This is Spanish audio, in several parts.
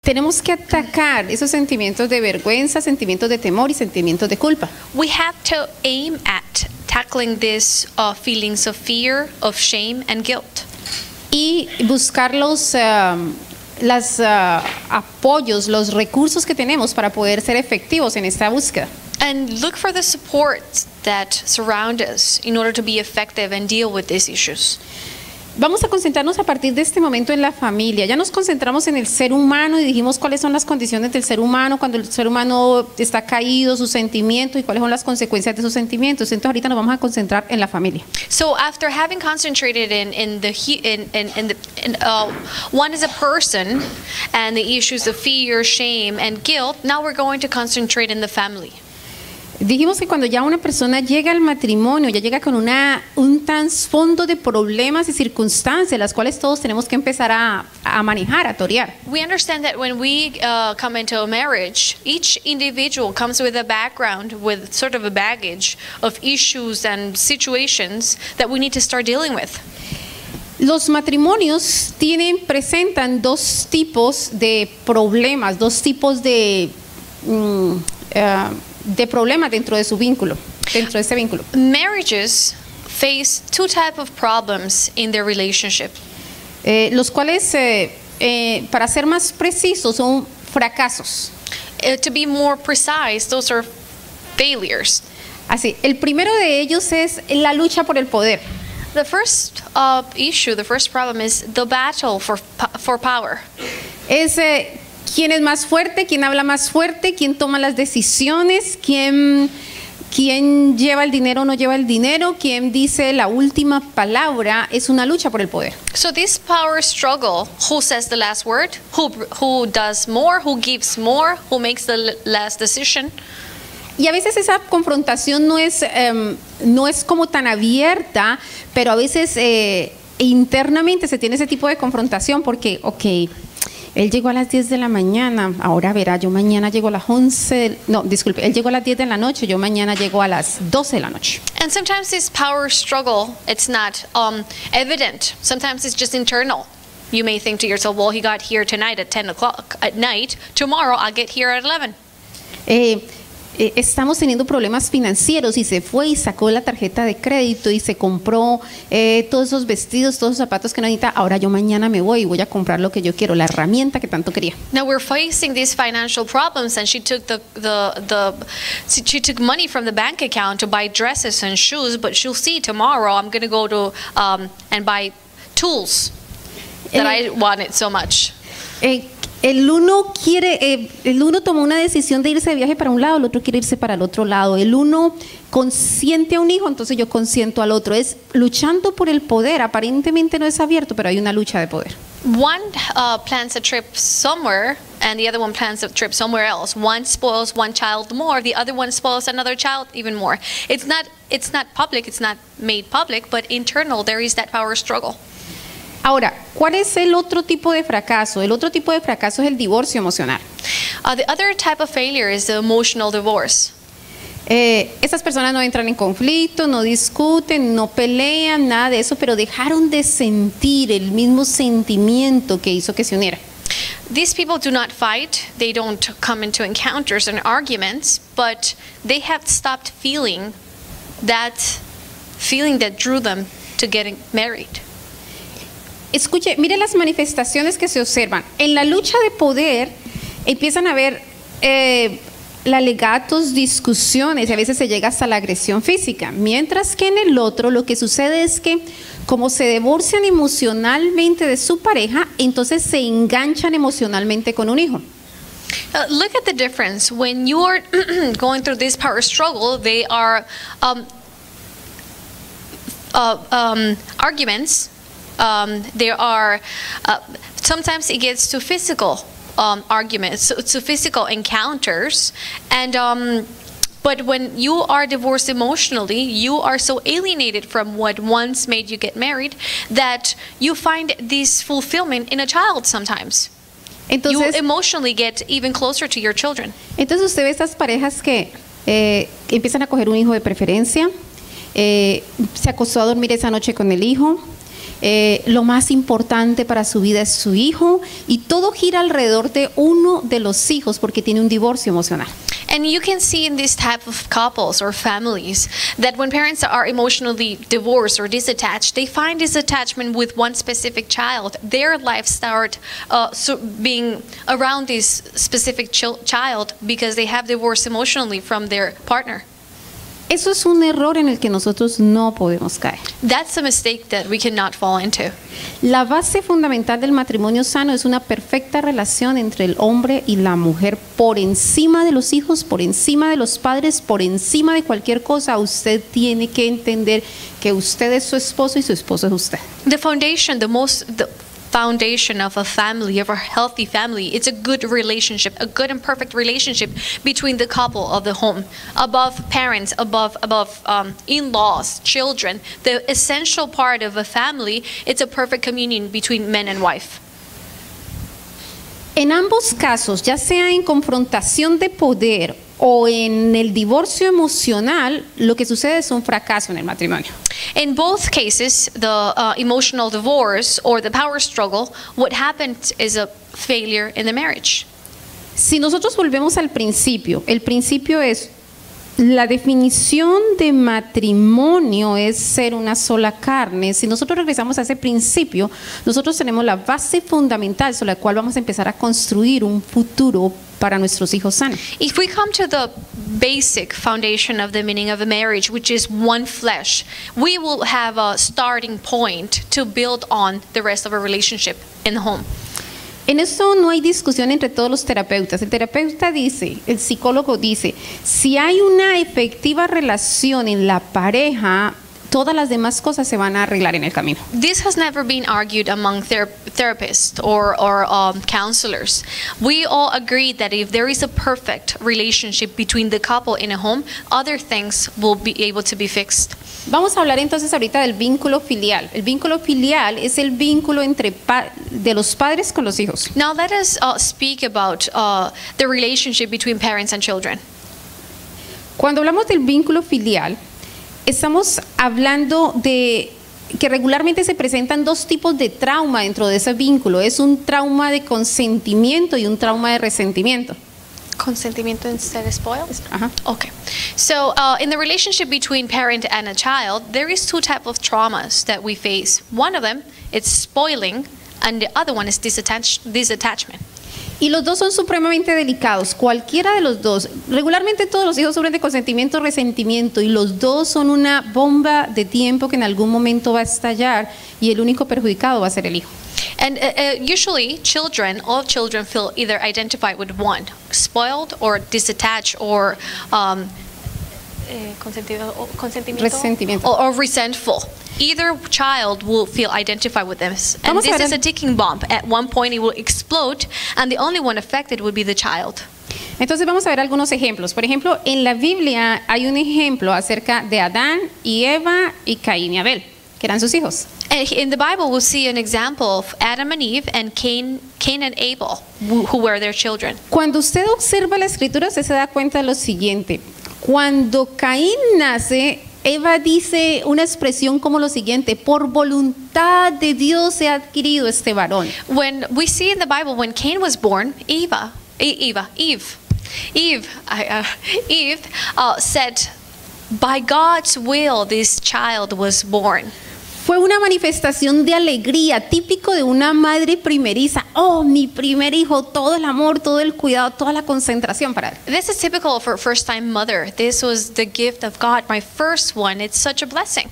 Tenemos que atacar esos sentimientos de vergüenza, sentimientos de temor y sentimientos de culpa. We have to aim at tackling these feelings of fear, of shame, and guilt. Y buscar los apoyos, los recursos que tenemos para poder ser efectivos en esta búsqueda. And look for the support that surround us in order to be effective and deal with these issues. Vamos a concentrarnos a partir de este momento en la familia. Ya nos concentramos en el ser humano y dijimos cuáles son las condiciones del ser humano cuando el ser humano está caído, sus sentimientos y cuáles son las consecuencias de esos sentimientos. Entonces ahorita nos vamos a concentrar en la familia. So after having concentrated one is a person and the issues of fear, shame, and guilt, now we're going to concentrate in the family. Dijimos que cuando ya una persona llega al matrimonio, ya llega con un trasfondo de problemas y circunstancias, las cuales todos tenemos que empezar a manejar, a torear. We understand that when we come into a marriage, each individual comes with a background, with sort of a baggage of issues and situations that we need to start dealing with. Los matrimonios presentan dos tipos de problemas, dos tipos de problemas dentro de su vínculo, dentro de ese vínculo. Marriages face two types of problems in their relationship. Los cuales, para ser más precisos, son fracasos. To be more precise, those are failures. Así, el primero de ellos es la lucha por el poder. The first issue, the first problem is the battle for power. Es quién es más fuerte, quién habla más fuerte, quién toma las decisiones, quién lleva el dinero o no lleva el dinero, quién dice la última palabra. Es una lucha por el poder. So this power struggle, who says the last word, who does more, who gives more, who makes the last decision. Y a veces esa confrontación no es como tan abierta, pero a veces internamente se tiene ese tipo de confrontación porque, él llegó a las 10 de la mañana, ahora verá, yo mañana llego a las 11, no, disculpe, él llegó a las 10 de la noche, yo mañana llego a las 12 de la noche. And sometimes this power struggle, it's not evident. Sometimes it's just internal. You may think to yourself, well, he got here tonight at 10 o'clock at night. Tomorrow I'll get here at 11. Estamos teniendo problemas financieros y se fue y sacó la tarjeta de crédito y se compró todos esos vestidos, todos esos zapatos que no necesita. Ahora yo mañana me voy y voy a comprar lo que yo quiero, la herramienta que tanto quería. Now we're facing these financial problems, and she took she took money from the bank account to buy dresses and shoes, but she'll see tomorrow I'm going to go to and buy tools that I wanted so much. El uno tomó una decisión de irse de viaje para un lado, el otro quiere irse para el otro lado. El uno consiente a un hijo, entonces yo consiento al otro. Es luchando por el poder. Aparentemente no es abierto, pero hay una lucha de poder. One plans a trip somewhere, and the other one plans a trip somewhere else. One spoils one child more, the other one spoils another child even more. It's not public, it's not made public, but internal there is that power struggle. Ahora, ¿cuál es el otro tipo de fracaso? El otro tipo de fracaso es el divorcio emocional. The other type of failure is the emotional divorce. Esas personas no entran en conflicto, no discuten, no pelean, nada de eso, pero dejaron de sentir el mismo sentimiento que hizo que se unieran. These people do not fight, they don't come into encounters and arguments, but they have stopped feeling that drew them to getting married. Escuche, mire las manifestaciones que se observan. En la lucha de poder empiezan a haber alegatos, discusiones y a veces se llega hasta la agresión física. Mientras que en el otro lo que sucede es que como se divorcian emocionalmente de su pareja, entonces se enganchan emocionalmente con un hijo. Look at the difference. When you are going through this power struggle, they are arguments. There are sometimes it gets to physical arguments, to physical encounters, and but when you are divorced emotionally, you are so alienated from what once made you get married that you find this fulfillment in a child sometimes. Entonces, you emotionally get even closer to your children. Entonces usted ve estas parejas que empiezan a coger un hijo de preferencia, se acostó a dormir esa noche con el hijo. lo más importante para su vida es su hijo y todo gira alrededor de uno de los hijos porque tiene un divorcio emocional. And you can see in this type of couples or families that when parents are emotionally divorced or disattached, they find this attachment with one specific child. Their lives start being around this specific child because they have divorced emotionally from their partner. Eso es un error en el que nosotros no podemos caer. That's a mistake that we cannot fall into. La base fundamental del matrimonio sano es una perfecta relación entre el hombre y la mujer por encima de los hijos, por encima de los padres, por encima de cualquier cosa. Usted tiene que entender que usted es su esposo y su esposo es usted. The foundation of a family, of a healthy family, it's a good relationship, a good and perfect relationship between the couple of the home, above parents, above in-laws, children. The essential part of a family, it's a perfect communion between man and wife. En ambos casos, ya sea en confrontación de poder o en el divorcio emocional, lo que sucede es un fracaso en el matrimonio. In both cases, the emotional divorce or the power struggle, what happened is a failure in the marriage. Si nosotros volvemos al principio, el principio es la definición de matrimonio es ser una sola carne. Si nosotros regresamos a ese principio, nosotros tenemos la base fundamental sobre la cual vamos a empezar a construir un futuro para nuestros hijos sanos. If we come to the basic foundation of the meaning of a marriage, which is one flesh, we will have a starting point to build on the rest of a relationship in the home. En esto no hay discusión entre todos los terapeutas. El terapeuta dice, el psicólogo dice, si hay una efectiva relación en la pareja, todas las demás cosas se van a arreglar en el camino. This has never been argued among therapists or counselors. We all agree that if there is a perfect relationship between the couple in a home, other things will be able to be fixed. Vamos a hablar entonces ahorita del vínculo filial. El vínculo filial es el vínculo entre de los padres con los hijos. Now let us speak about the relationship between parents and children. Cuando hablamos del vínculo filial, estamos hablando de que regularmente se presentan dos tipos de trauma dentro de ese vínculo. Es un trauma de consentimiento y un trauma de resentimiento. Consentimiento instead of spoiled? Ajá. Okay. So in the relationship between parent and a child, there is two types of traumas that we face. One of them is spoiling, and the other one is disattachment. Y los dos son supremamente delicados. Cualquiera de los dos, regularmente todos los hijos sufren de consentimiento, resentimiento, y los dos son una bomba de tiempo que en algún momento va a estallar y el único perjudicado va a ser el hijo. And usually all children feel either identified with one, spoiled or disattached or Resentimiento. or resentful. Either child will feel identified with this. And this is a ticking bomb. At one point it will explode and the only one affected would be the child. Entonces vamos a ver algunos ejemplos. Por ejemplo, en la Biblia hay un ejemplo acerca de Adán y Eva y Caín y Abel, que eran sus hijos. In the Bible, we'll see an example of Adam and Eve and Cain and Abel, who were their children. Cuando usted observa la escritura, usted se da cuenta de lo siguiente. Cuando Caín nace, Eva dice una expresión como lo siguiente: por voluntad de Dios he adquirido este varón. When we see in the Bible, when Cain was born, Eve said, by God's will, this child was born. Fue una manifestación de alegría, típico de una madre primeriza. Oh, mi primer hijo, todo el amor, todo el cuidado, toda la concentración para él. This is typical of a first-time mother. This was the gift of God, my first one. It's such a blessing.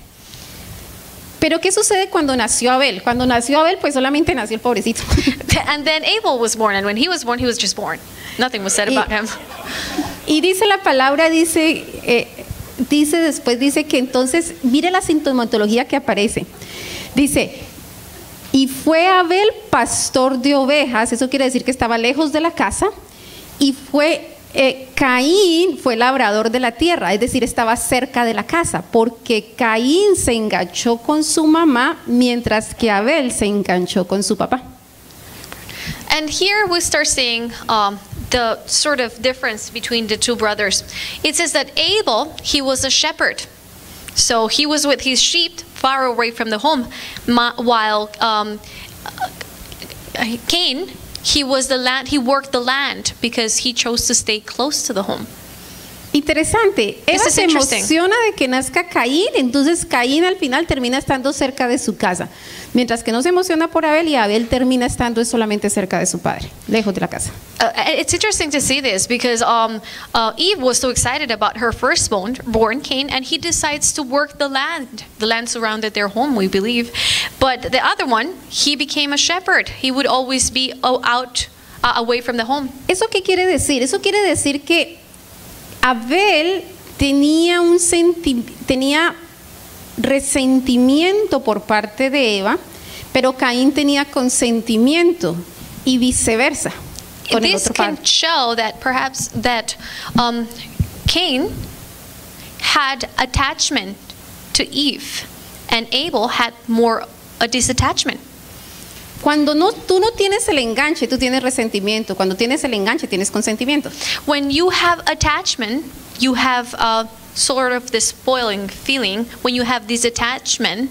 Pero ¿qué sucede cuando nació Abel? Cuando nació Abel, pues solamente nació el pobrecito. And then Abel was born, and when he was just born. Nothing was said about him. Y dice la palabra, dice que entonces, mire la sintomatología que aparece. Dice, y fue Abel pastor de ovejas, eso quiere decir que estaba lejos de la casa, y Caín fue labrador de la tierra, es decir, estaba cerca de la casa, porque Caín se enganchó con su mamá, mientras que Abel se enganchó con su papá. And here we start seeing the sort of difference between the two brothers. It says that Abel, he was a shepherd. So he was with his sheep far away from the home, while Cain, he worked the land because he chose to stay close to the home. Interesante. Eva is se interesting. emociona de que nazca Caín, entonces Caín al final termina estando cerca de su casa, mientras que no se emociona por Abel y Abel termina estando solamente cerca de su padre, lejos de la casa. It's interesting to see this because Eve was so excited about her firstborn Cain, and he decides to work the land. The land surrounded their home, we believe. But the other one, he became a shepherd. He would always be out away from the home. ¿Eso qué quiere decir? Eso quiere decir que Abel tenía resentimiento por parte de Eva, pero Caín tenía consentimiento y viceversa con el This otro can padre. show that perhaps that Cain had attachment to Eve, and Abel had more a disattachment. Cuando tú no tienes el enganche, tú tienes resentimiento. Cuando tienes el enganche, tienes consentimiento. When you have attachment, you have sort of the spoiling feeling. When you have disattachment,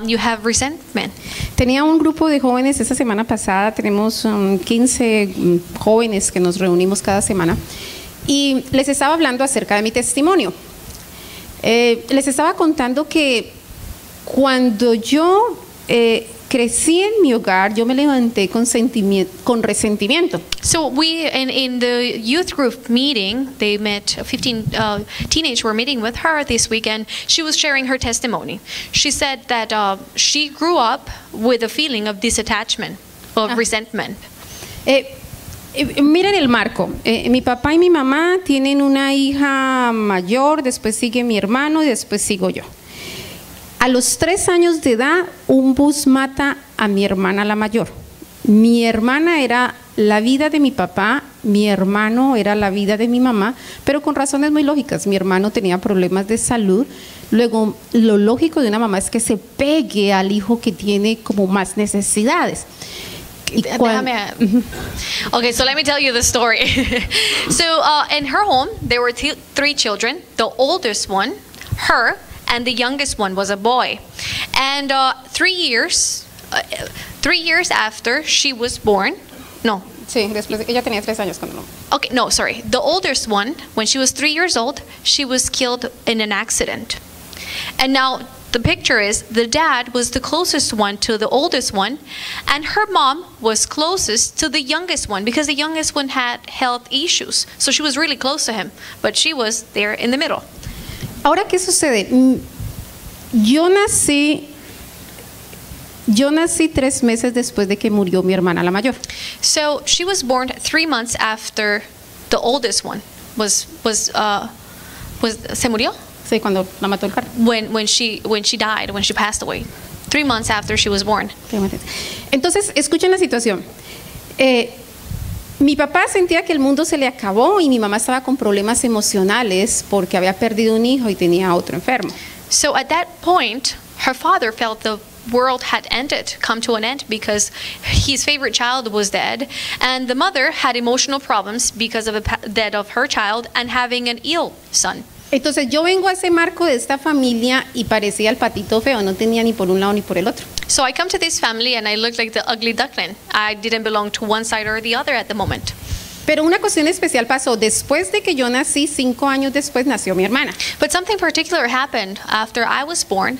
you have resentment. Tenía un grupo de jóvenes esta semana pasada, tenemos 15 jóvenes que nos reunimos cada semana y les estaba hablando acerca de mi testimonio. Les estaba contando que cuando yo crecí en mi hogar, yo me levanté con resentimiento. So we in the youth group meeting, they met 15 teenagers were meeting with her this weekend. She was sharing her testimony. She said that she grew up with a feeling of disattachment, of resentment. Miren el marco. Mi papá y mi mamá tienen una hija mayor, después sigue mi hermano y después sigo yo. A los 3 años de edad, un bus mata a mi hermana la mayor. Mi hermana era la vida de mi papá, mi hermano era la vida de mi mamá, pero con razones muy lógicas. Mi hermano tenía problemas de salud. Luego, lo lógico de una mamá es que se pegue al hijo que tiene como más necesidades. Okay, so let me tell you the story. So in her home, there were 3 children. The oldest one, her, and the youngest one was a boy. And 3 years after she was born, no. Sí, después ella tenía 3 años cuando no. Okay, no, sorry. The oldest one, when she was 3 years old, she was killed in an accident. And now the picture is the dad was the closest one to the oldest one, and her mom was closest to the youngest one because the youngest one had health issues. So she was really close to him, but she was there in the middle. Ahora, ¿qué sucede? Yo nací 3 meses después de que murió mi hermana la mayor. So she was born 3 months after the oldest one se murió? Sí, cuando la mató el carro. When she died, when she passed away. 3 months after she was born. Entonces, escuchen la situación. Mi papá sentía que el mundo se le acabó y mi mamá estaba con problemas emocionales porque había perdido un hijo y tenía otro enfermo. So at that point, her father felt the world had come to an end because his favorite child was dead, and the mother had emotional problems because of the death of her child and having an ill son. Entonces yo vengo a ese marco de esta familia y parecía el patito feo, no tenía ni por un lado ni por el otro. So I come to this family and I look like the ugly duckling. I didn't belong to one side or the other at the moment. Pero una cuestión especial pasó. Después de que yo nací, 5 años después nació mi hermana. But something particular happened after I was born.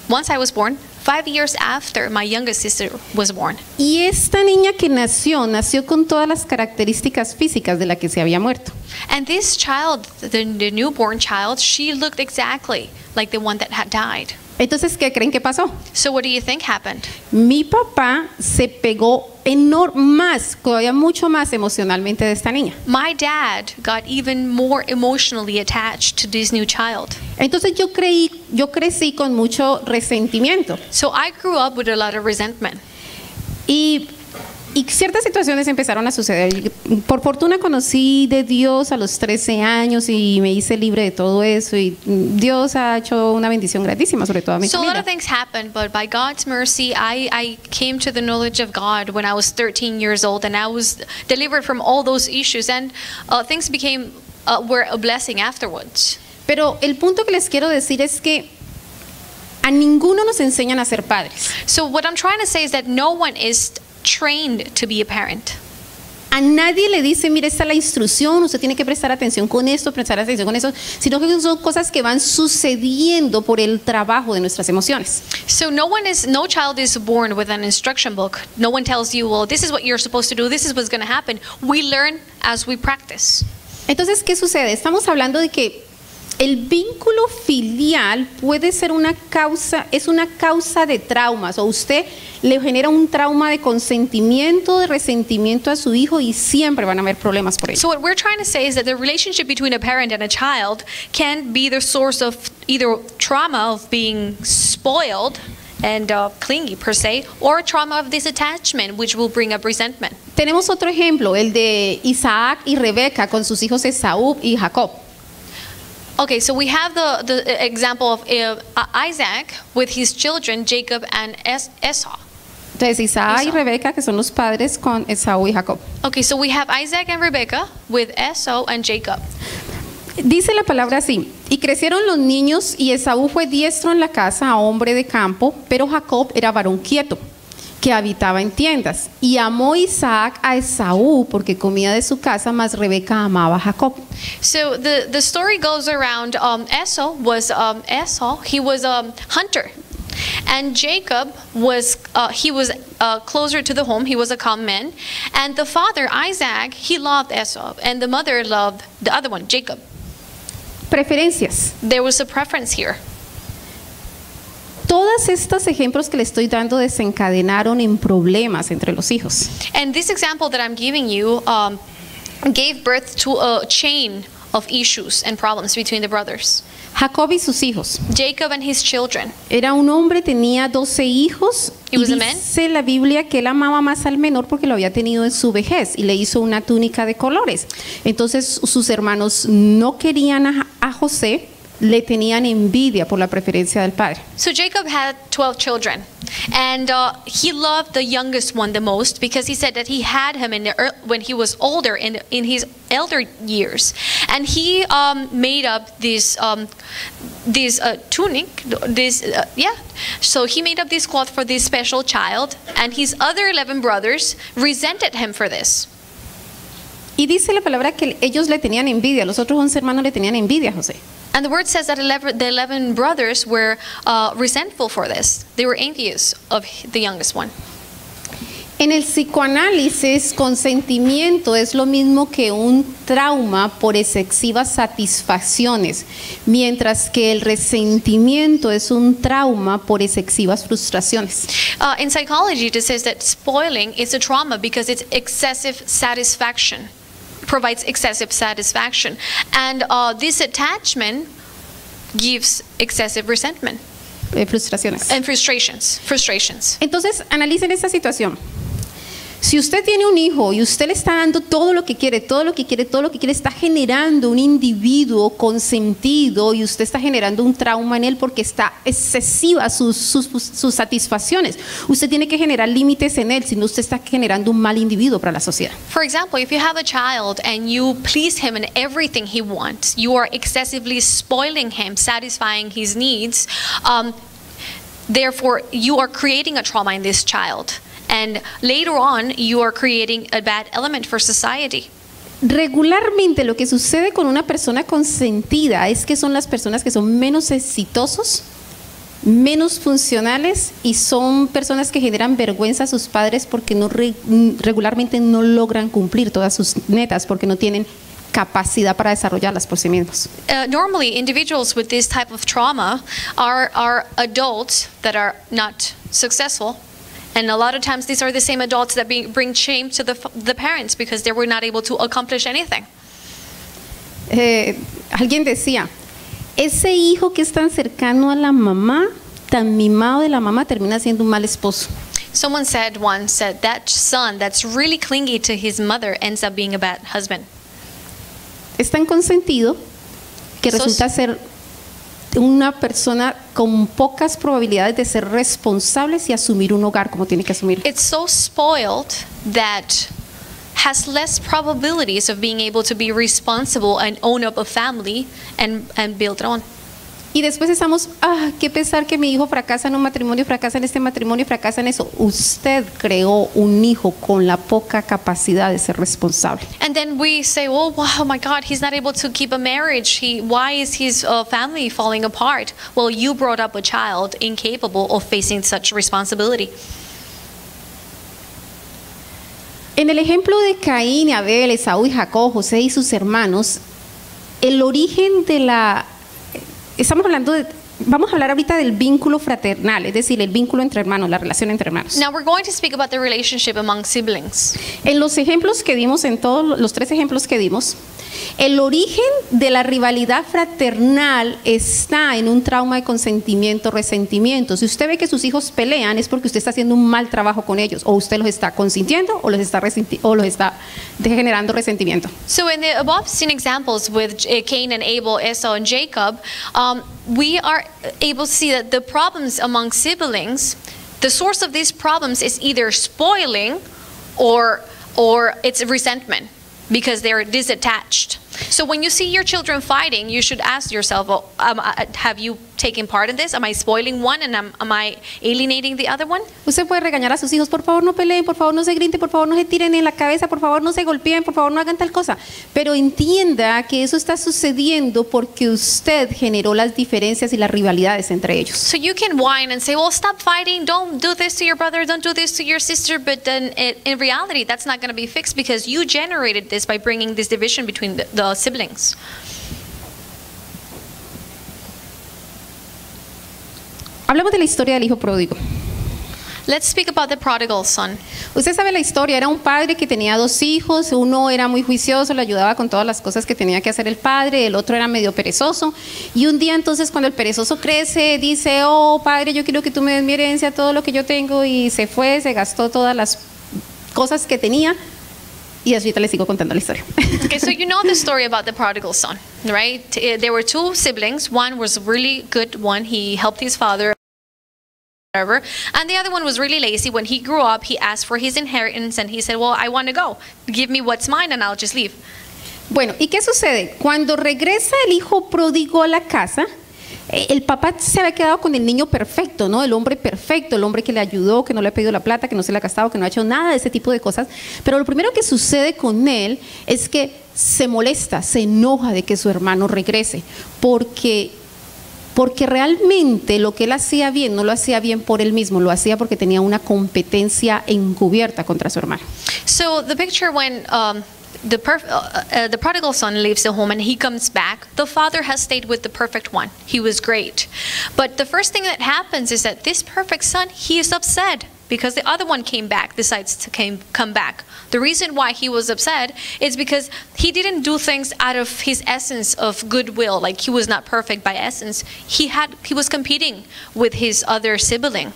Once I was born, 5 years after my youngest sister was born. Y esta niña que nació con todas las características físicas de la que se había muerto. And this child, the newborn child, she looked exactly like the one that had died. Entonces, ¿qué creen que pasó? So what do you think happened? Mi papá se pegó todavía mucho más emocionalmente de esta niña. My dad got even more emotionally attached to this new child. Entonces yo crecí con mucho resentimiento. So I grew up with a lot of resentment. Y ciertas situaciones empezaron a suceder. Por fortuna conocí de Dios a los 13 años y me hice libre de todo eso. Y Dios ha hecho una bendición grandísima sobre todo a mi So a lot familia. of things happened, but by God's mercy, I came to the knowledge of God when I was 13 years old, and I was delivered from all those issues, and things were a blessing afterwards. Pero el punto que les quiero decir es que a ninguno nos enseñan a ser padres. So what I'm trying to say is that no one is trained to be a parent. A nadie le dice, mire, esta es la instrucción, usted tiene que prestar atención con esto, prestar atención con eso, sino que son cosas que van sucediendo por el trabajo de nuestras emociones. So no child is born with an instruction book. No one tells you, well, this is what you're supposed to do, this is what's going to happen. We learn as we practice. Entonces, ¿qué sucede? Estamos hablando de que el vínculo filial puede ser es una causa de traumas, o usted le genera un trauma de consentimiento, de resentimiento a su hijo y siempre van a haber problemas por ello. So what we're trying to say is that the relationship between a parent and a child can be the source of either trauma of being spoiled and clingy per se, or trauma of disattachment, which will bring up resentment. Tenemos otro ejemplo, el de Isaac y Rebeca con sus hijos Esaú y Jacob. Okay, so we have the example of Isaac with his children, Jacob and Esau. Entonces Isaac y Esau. Rebeca, que son los padres con Esaú y Jacob. Okay, so we have Isaac and Rebekah with Esau and Jacob. Dice la palabra así: y crecieron los niños, y Esaú fue diestro en la casa, hombre de campo, pero Jacob era varón quieto, que habitaba en tiendas. Y amó Isaac a Esaú porque comía de su casa, mas Rebeca amaba a Jacob. So the story goes around Esau, he was a hunter. And Jacob was closer to the home. He was a calm man. And the father, Isaac, he loved Esau. And the mother loved the other one, Jacob. Preferencias. There was a preference here. Todos estos ejemplos que le estoy dando desencadenaron en problemas entre los hijos. And this example that I'm giving you gave birth to a chain of issues and problems between the brothers. Jacob y sus hijos. Jacob and his children. Era un hombre, tenía 12 hijos. He Y was a man. dice la Biblia que él amaba más al menor porque lo había tenido en su vejez y le hizo una túnica de colores. Entonces sus hermanos no querían a José, le tenían envidia por la preferencia del padre. So Jacob had 12 children, and he loved the youngest one the most because he said that he had him when he was older, in his elder years, and he made up this tunic, So he made up this cloth for this special child, and his other 11 brothers resented him for this. Y dice la palabra que ellos le tenían envidia, los otros 11 hermanos le tenían envidia a José. And the word says that the 11 brothers were resentful for this. They were envious of the youngest one. En el psicoanálisis, consentimiento es lo mismo que un trauma por excesivas satisfacciones, mientras que el resentimiento es un trauma por excesivas frustraciones. In psychology, it says that spoiling is a trauma because it's excessive satisfaction. Provides excessive satisfaction, and this attachment gives excessive resentment Frustraciones. and frustrations. Entonces, analicen esta situación. Si usted tiene un hijo y usted le está dando todo lo que quiere, está generando un individuo consentido y usted está generando un trauma en él porque está excesiva sus satisfacciones. Usted tiene que generar límites en él, si no usted está generando un mal individuo para la sociedad. For example, if you have a child and you please him in everything he wants, you are excessively spoiling him, satisfying his needs. Therefore, you are creating a trauma in this child. And later on, you are creating a bad element for society. Regularmente lo que sucede con una persona consentida es que son las personas que son menos exitosos, menos funcionales y son personas que generan vergüenza a sus padres porque regularmente no logran cumplir todas sus metas porque no tienen capacidad para desarrollarlas por sí mismos. Normally, individuals with this type of trauma are adults that are not successful. And a lot of times these are the same adults that bring shame to the parents because they were not able to accomplish anything. Alguien decía, ese hijo que es tan cercano a la mamá, tan mimado de la mamá, termina siendo un mal esposo. Someone said once that that son that's really clingy to his mother ends up being a bad husband. Es tan consentido que resulta ser una persona con pocas probabilidades de ser responsables y asumir un hogar como tiene que asumir. It's so spoiled that has less probabilities of being able to be responsible and own up a family and build it on. Y después estamos, qué pesar que mi hijo fracasa en un matrimonio, fracasa en este matrimonio, fracasa en eso. Usted creó un hijo con la poca capacidad de ser responsable. And then we say, oh my God, he's not able to keep a marriage. Why is his family falling apart? Well, you brought up a child incapable of facing such responsibility. En el ejemplo de Caín, Abel, Esaú y Jacob, José y sus hermanos, el origen de la... vamos a hablar ahorita del vínculo fraternal, es decir, el vínculo entre hermanos, la relación entre hermanos. Now we're going to speak about the relationship among siblings. En los ejemplos que dimos, en todos los 3 ejemplos que dimos, el origen de la rivalidad fraternal está en un trauma de consentimiento, resentimiento. Si usted ve que sus hijos pelean, es porque usted está haciendo un mal trabajo con ellos, o usted los está consintiendo, o los está generando resentimiento. So in the above seen examples with Cain and Abel, Esau and Jacob, we are able to see that the problems among siblings, the source of these problems is either spoiling or it's resentment, because they're disattached. So when you see your children fighting, you should ask yourself, have you taken part in this? Am I spoiling one and am I alienating the other one? Usted puede regañar a sus hijos, por favor no peleen, por favor no se griten, por favor no se tiren en la cabeza, por favor no se golpeen, por favor no hagan tal cosa. Pero entienda que eso está sucediendo porque usted generó las diferencias y las rivalidades entre ellos. So you can whine and say, well, stop fighting, don't do this to your brother, don't do this to your sister, but then in reality that's not going to be fixed because you generated this by bringing this division between the siblings. Hablamos de la historia del hijo pródigo. Let's speak about the prodigal son. Usted sabe la historia, era un padre que tenía 2 hijos, uno era muy juicioso, le ayudaba con todas las cosas que tenía que hacer el padre, el otro era medio perezoso, y un día entonces cuando el perezoso crece, dice, oh padre, yo quiero que tú me des mi herencia, todo lo que yo tengo, y se fue, se gastó todas las cosas que tenía. Y ahorita les sigo contando la historia. Okay, so you know the story about the prodigal son, right? There were 2 siblings. One was a really good one. He helped his father, whatever. And the other one was really lazy. When he grew up, he asked for his inheritance and he said, well, I want to go. Give me what's mine and I'll just leave. Bueno, ¿y qué sucede? Cuando regresa el hijo pródigo a la casa, el papá se había quedado con el niño perfecto, ¿no? El hombre perfecto, el hombre que le ayudó, que no le ha pedido la plata, que no se le ha gastado, que no ha hecho nada de ese tipo de cosas. Pero lo primero que sucede con él es que se molesta, se enoja de que su hermano regrese, porque realmente lo que él hacía bien no lo hacía bien por él mismo, lo hacía porque tenía una competencia encubierta contra su hermano. So the picture when the prodigal son leaves the home and he comes back, the father has stayed with the perfect one. He was great. But the first thing that happens is that this perfect son, he is upset because the other one came back, decides to come back. The reason why he was upset is because he didn't do things out of his essence of goodwill, like he was not perfect by essence. He was competing with his other sibling.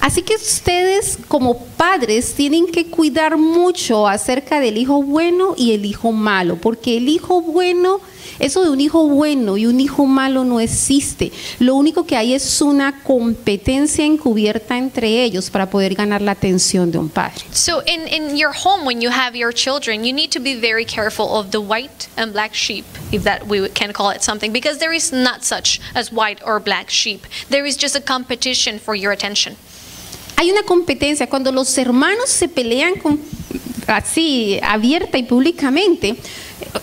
Así que ustedes como padres tienen que cuidar mucho acerca del hijo bueno y el hijo malo, porque el hijo bueno, eso de un hijo bueno y un hijo malo no existe. Lo único que hay es una competencia encubierta entre ellos para poder ganar la atención de un padre. So in your home, when you have your children, you need to be very careful of the white and black sheep, if that we can call it something, because there is not such as white or black sheep. There is just a competition for your attention. Hay una competencia cuando los hermanos se pelean así abierta y públicamente.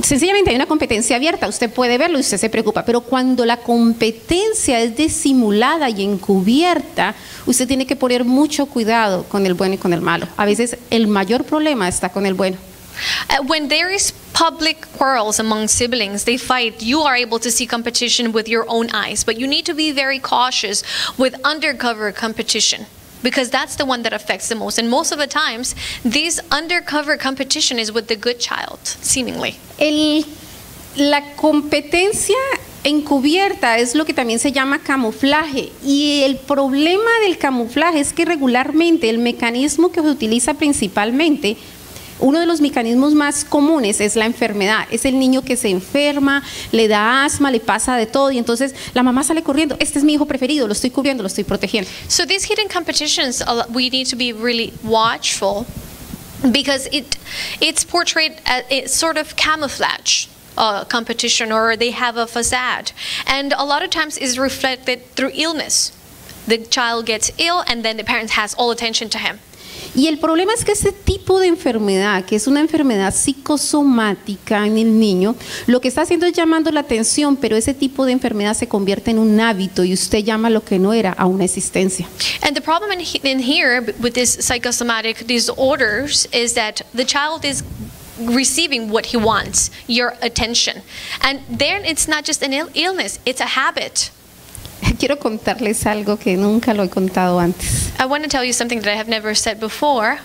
Sencillamente hay una competencia abierta, usted puede verlo y usted se preocupa, pero cuando la competencia es disimulada y encubierta, usted tiene que poner mucho cuidado con el bueno y con el malo. A veces el mayor problema está con el bueno. When there is public quarrels among siblings, they fight, you are able to see competition with your own eyes, but you need to be very cautious with undercover competition. Because that's the one that affects the most. And most of the times, this undercover competition is with the good child, seemingly. La competencia encubierta es lo que también se llama camuflaje. Y el problema del camuflaje es que regularmente el mecanismo que se utiliza principalmente, uno de los mecanismos más comunes es la enfermedad. Es el niño que se enferma, le da asma, le pasa de todo y entonces la mamá sale corriendo. Este es mi hijo preferido, lo estoy cubriendo, lo estoy protegiendo. So these hidden competitions, we need to be really watchful because it's portrayed as it's sort of camouflage competition, or they have a facade, and a lot of times is reflected through illness. The child gets ill and then the parent has all attention to him. Y el problema es que ese tipo de enfermedad, que es una enfermedad psicosomática en el niño, lo que está haciendo es llamando la atención, pero ese tipo de enfermedad se convierte en un hábito y usted llama lo que no era a una existencia. And the problem in here with this psychosomatic disorders is that the child is receiving what he wants, your attention. And then it's not just an illness, it's a habit. Quiero contarles algo que nunca lo he contado antes. I want to tell you something that I have never said before.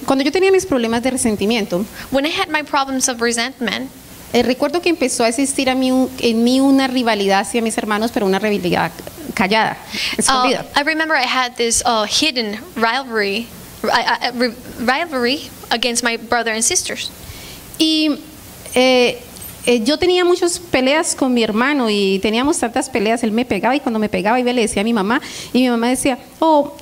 Cuando yo tenía mis problemas de resentimiento, When I had my problems of resentment, recuerdo que empezó a existir en mí una rivalidad hacia mis hermanos, pero una rivalidad callada, escondida. I remember I had this hidden rivalry against my brother and sisters. Y yo tenía muchas peleas con mi hermano y teníamos tantas peleas, él me pegaba y cuando me pegaba iba y le decía a mi mamá y mi mamá decía, no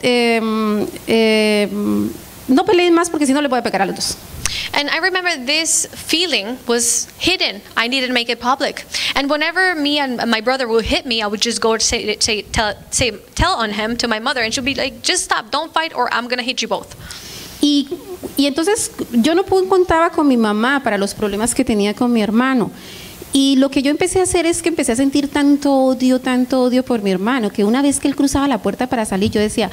peleen más porque si no le voy a pegar a los dos. And I remember this feeling was hidden. I needed to make it public. And whenever me and my brother would hit me, I would just go to tell on him to my mother, and she'd be like, just stop, don't fight, or I'm going to hit you both. Y entonces yo no contaba con mi mamá para los problemas que tenía con mi hermano. Y lo que yo empecé a hacer es que empecé a sentir tanto odio por mi hermano, que una vez que él cruzaba la puerta para salir, yo decía,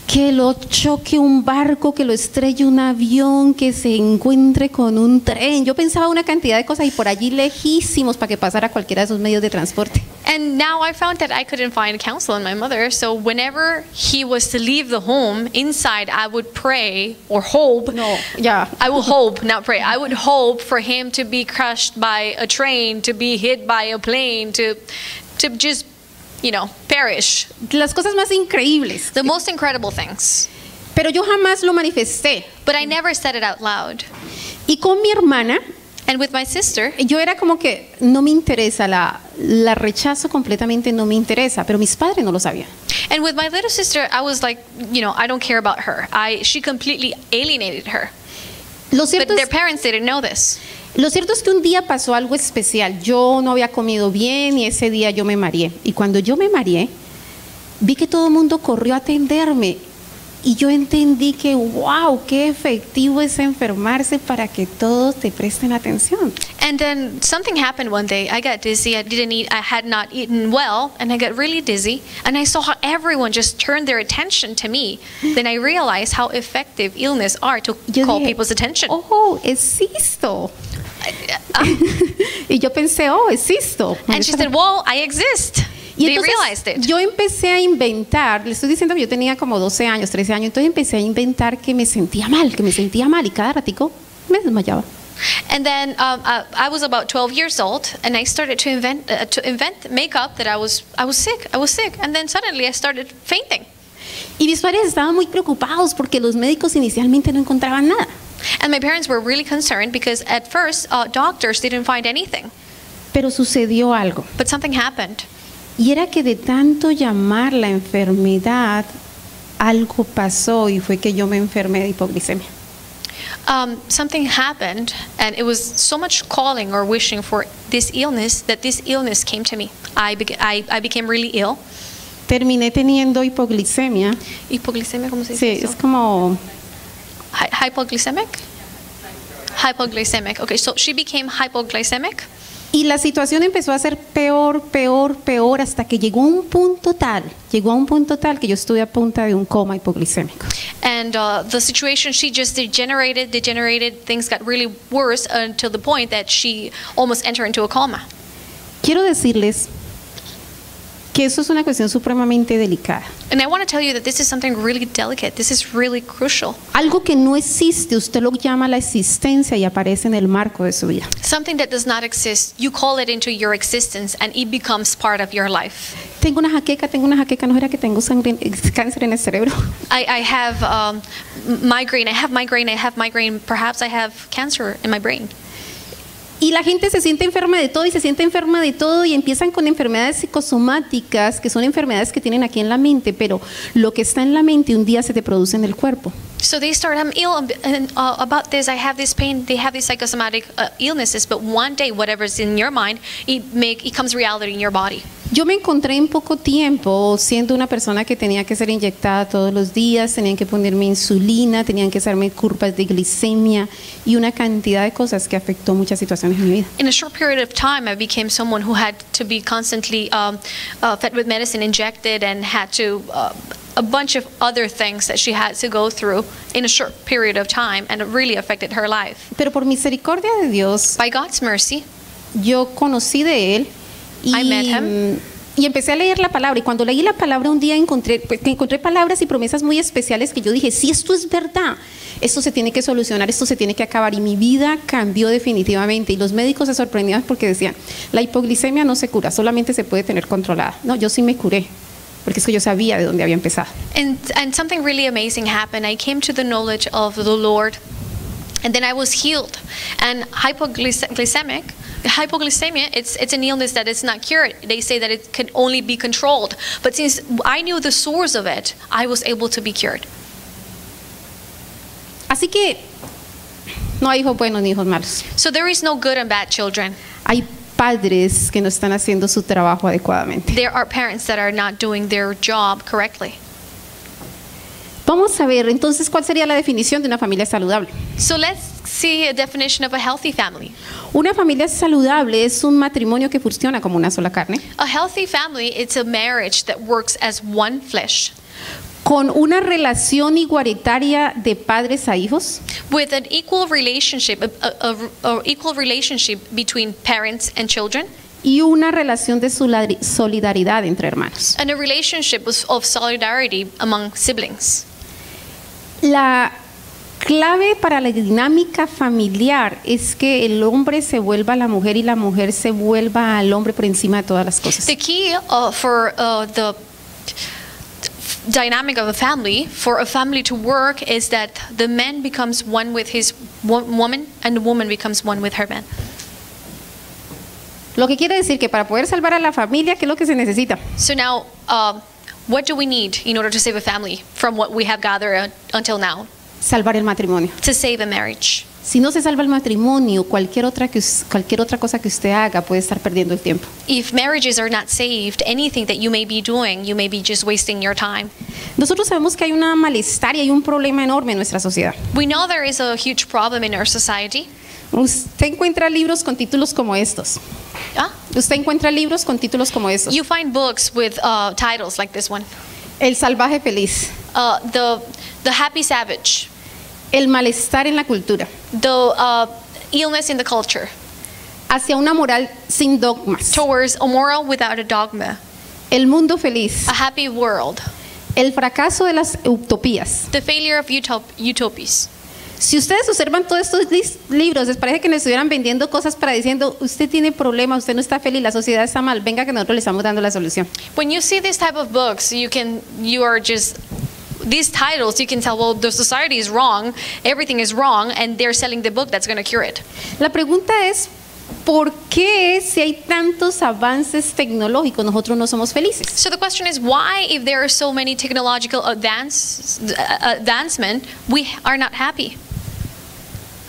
que lo choque un barco, que lo estrelle un avión, que se encuentre con un tren. Yo pensaba una cantidad de cosas y por allí lejísimos para que pasara cualquiera de esos medios de transporte. And now I found that I couldn't find counsel in my mother, so whenever he was to leave the home, inside I would pray or hope. No, ya. I would hope, not pray. I would hope for him to be crushed by a train, to be hit by a plane, to just, perish. Las cosas más increíbles. The most incredible things. Pero yo jamás lo manifesté. But I never said it out loud. Y con mi hermana, and with my sister, yo era como que no me interesa, la rechazo completamente, no me interesa, pero mis padres no lo sabían. And with my little sister, I was like, I don't care about her. She completely alienated her. But their parents didn't know this. Lo cierto es que un día pasó algo especial. Yo no había comido bien y ese día yo me mareé. Y cuando yo me mareé, vi que todo el mundo corrió a atenderme. Y yo entendí que, wow, qué efectivo es enfermarse para que todos te presten atención. And then something happened one day. I got dizzy. I had not eaten well, and I got really dizzy. And I saw how everyone just turned their attention to me. Then I realized how effective illness are to call people's attention. Oh, existo. Y yo pensé, existo. And she said, well, I exist. Y They realized entonces it. yo empecé a inventar, le estoy diciendo que yo tenía como 12 años, 13 años, entonces empecé a inventar que me sentía mal y cada ratico me desmayaba. And then I was about 12 years old, and I started to invent makeup that I was sick, and then suddenly I started fainting. Y mis padres estaban muy preocupados porque los médicos inicialmente no encontraban nada. And my parents were really concerned because at first doctors didn't find anything. Pero sucedió algo. But something happened. Y era que de tanto llamar la enfermedad, algo pasó y fue que yo me enfermé de hipoglicemia. Something happened, and it was so much calling or wishing for this illness that this illness came to me. I became really ill. Terminé teniendo hipoglicemia. ¿Hipoglicemia? ¿Cómo se dice eso? Sí, es como... Hypoglycemic? Hypoglycemic. Okay, so she became hypoglycemic. Y la situación empezó a ser peor hasta que llegó a un punto tal que yo estuve a punto de un coma hipoglicémico. And the situation, she just degenerated, things got really worse until the point that she almost entered into a coma. Quiero decirles que eso es una cuestión supremamente delicada. And I want to tell you that this is something really delicate. This is really crucial. Algo que no existe, usted lo llama la existencia y aparece en el marco de su vida. Something that does not exist, you call it into your existence and it becomes part of your life. Tengo una jaqueca, no era que tengo cáncer en el cerebro. I have migraine, perhaps I have cancer in my brain. Y la gente se siente enferma de todo y empiezan con enfermedades psicosomáticas, que son enfermedades que tienen aquí en la mente, pero lo que está en la mente un día se te produce en el cuerpo. So they start, I'm ill and, about this, I have this pain, they have these psychosomatic illnesses, but one day whatever's in your mind, it becomes reality in your body. Yo me encontré en poco tiempo siendo una persona que tenía que ser inyectada todos los días, tenían que ponerme insulina, tenían que hacerme curvas de glicemia y una cantidad de cosas que afectó muchas situaciones en mi vida. In a short period of time, I became someone who had to be constantly fed with medicine, injected, and had to a bunch of other things that she had to go through in a short period of time, and it really affected her life. Pero por misericordia de Dios, By God's mercy, yo conocí de Él I met him. y empecé a leer la palabra. Y cuando leí la palabra un día encontré palabras y promesas muy especiales que yo dije, si esto es verdad, esto se tiene que solucionar, esto se tiene que acabar. Y mi vida cambió definitivamente. Y los médicos se sorprendían porque decían, la hipoglicemia no se cura, solamente se puede tener controlada. No, yo sí me curé, porque es que yo sabía de dónde había empezado. And something really amazing happened. I came to the knowledge of the Lord, and then I was healed. And hypoglycemia, it's an illness that is not cured. They say that it can only be controlled. But since I knew the source of it, I was able to be cured. Así que no hay hijos buenos ni hijos malos. So there is no good and bad children. Hay padres que no están haciendo su trabajo adecuadamente. There are parents that are not doing their job correctly. Vamos a ver entonces cuál sería la definición de una familia saludable. So let's see a definition of a healthy family. Una familia saludable es un matrimonio que funciona como una sola carne, A healthy family, it's a marriage that works as one flesh, con una relación igualitaria de padres a hijos, with an equal relationship, a equal relationship between parents and children, y una relación de solidaridad entre hermanos. and a relationship of solidarity among siblings. La clave para la dinámica familiar es que el hombre se vuelva a la mujer y la mujer se vuelva al hombre por encima de todas las cosas. The key for the dynamic of a family to work, is that the man becomes one with his woman, and the woman becomes one with her man. Lo que quiere decir que para poder salvar a la familia, ¿qué es lo que se necesita? So now, what do we need in order to save a family from what we have gathered until now? Salvar el matrimonio. To save a marriage. Si no se salva el matrimonio, cualquier otra cosa que usted haga puede estar perdiendo el tiempo. If marriages are not saved, anything that you may be doing, you may be just wasting your time. Nosotros sabemos que hay una malestar y hay un problema enorme en nuestra sociedad. We know there is a huge problem in our society. Usted encuentra libros con títulos como estos. Usted encuentra libros con títulos como estos. You find books with titles like this one. El salvaje feliz. The happy savage. El malestar en la cultura. The illness in the culture. Hacia una moral sin dogmas. Towards a moral without a dogma. El mundo feliz. A happy world. El fracaso de las utopías. The failure of utopias. Si ustedes observan todos estos libros, les parece que nos estuvieran vendiendo cosas para diciendo, usted tiene problemas, usted no está feliz, la sociedad está mal, venga que nosotros le estamos dando la solución. When you see this type of books, these titles, you can tell, well, the society is wrong, everything is wrong, and they're selling the book that's going to cure it. La pregunta es, ¿por qué si hay tantos avances tecnológicos nosotros no somos felices? So the question is, why, if there are so many technological advancement, we are not happy?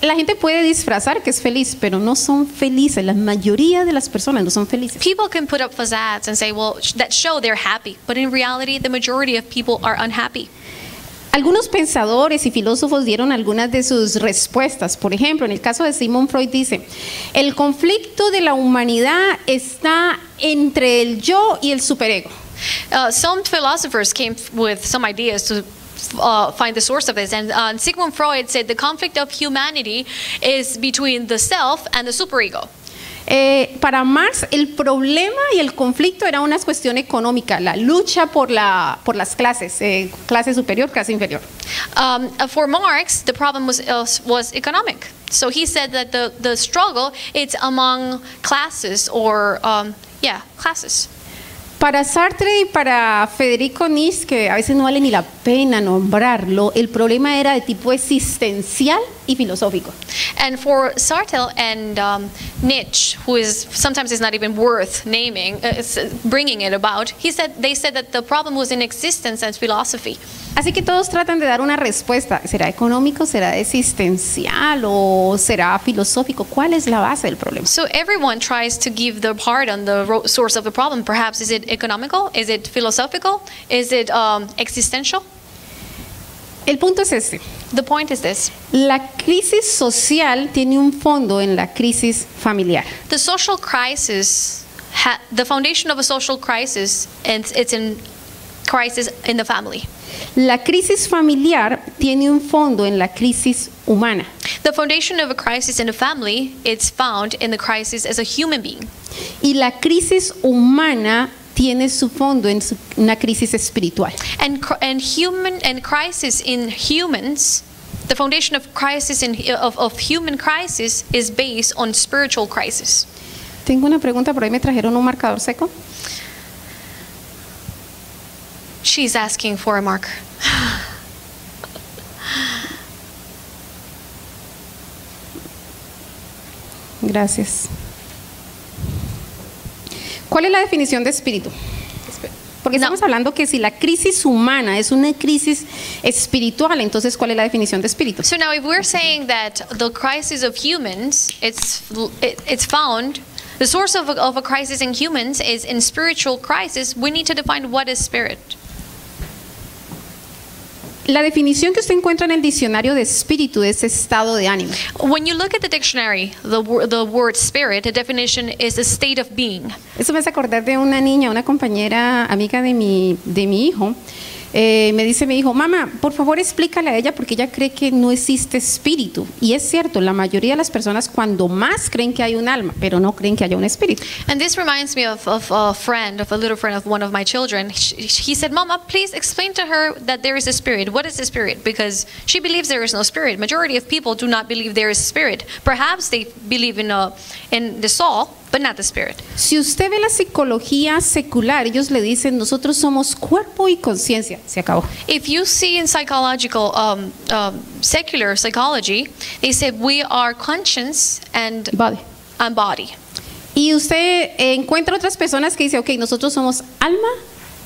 La gente puede disfrazar que es feliz, pero no son felices. La mayoría de las personas no son felices. People can put up facades and say, well, that show they're happy, but in reality, the majority of people are unhappy. Algunos pensadores y filósofos dieron algunas de sus respuestas. Por ejemplo, en el caso de Sigmund Freud dice, el conflicto de la humanidad está entre el yo y el superego. Some philosophers came with some ideas to find the source of this, and Sigmund Freud said the conflict of humanity is between the self and the superego. Para Marx el problema y el conflicto era una cuestión económica, la lucha por las clases, clase superior, clase inferior. For Marx, the problem was economic. So he said that the struggle it's among classes, or classes. Para Sartre y para Federico Nietzsche, que a veces no vale ni la pena nombrarlo, el problema era de tipo existencial y filosófico. And for Sartre and Nietzsche, who is sometimes is not even worth naming, bringing it about, they said that the problem was in existence and philosophy. Así que todos tratan de dar una respuesta. ¿Será económico? ¿Será existencial? ¿O será filosófico? ¿Cuál es la base del problema? So everyone tries to give their part on the source of the problem. Perhaps is it economical? Is it philosophical? Is it existential? El punto es este. The point is this. La crisis social tiene un fondo en la crisis familiar. The social crisis, the foundation of a social crisis, and it's in crisis in the family. La crisis familiar tiene un fondo en la crisis humana. The foundation of a crisis in a family, it's found in the crisis as a human being. Y la crisis humana tiene su fondo en una crisis espiritual. And crisis in humans, the foundation of crisis of human crisis is based on spiritual crisis. Tengo una pregunta, por ahí me trajeron un marcador seco. She's asking for a marker. Gracias. ¿Cuál es la definición de espíritu? Porque estamos hablando que si la crisis humana es una crisis espiritual, entonces ¿cuál es la definición de espíritu? So now if we're saying that the crisis of humans, it's found, the source of a crisis in humans is in spiritual crisis, we need to define what is spirit. La definición que usted encuentra en el diccionario de espíritu es estado de ánimo. When you look at the dictionary, the word spirit, the definition is a state of being. Eso me hace acordar de una niña, una compañera amiga de mi hijo. Me dice mi hijo, mamá, por favor explícale a ella porque ella cree que no existe espíritu. Y es cierto, la mayoría de las personas cuando más creen que hay un alma, pero no creen que haya un espíritu. And this reminds me of a little friend of one of my children. He said, Mama, please explain to her that there is a spirit. What is the spirit? Because she believes there is no spirit. Majority of people do not believe there is spirit. Perhaps they believe in the soul, but not the spirit. Si usted ve la psicología secular, ellos le dicen, nosotros somos cuerpo y conciencia. Se acabó. If you see in psychological, secular psychology, they say we are conscience and body. Y usted encuentra otras personas que dicen, ok, nosotros somos alma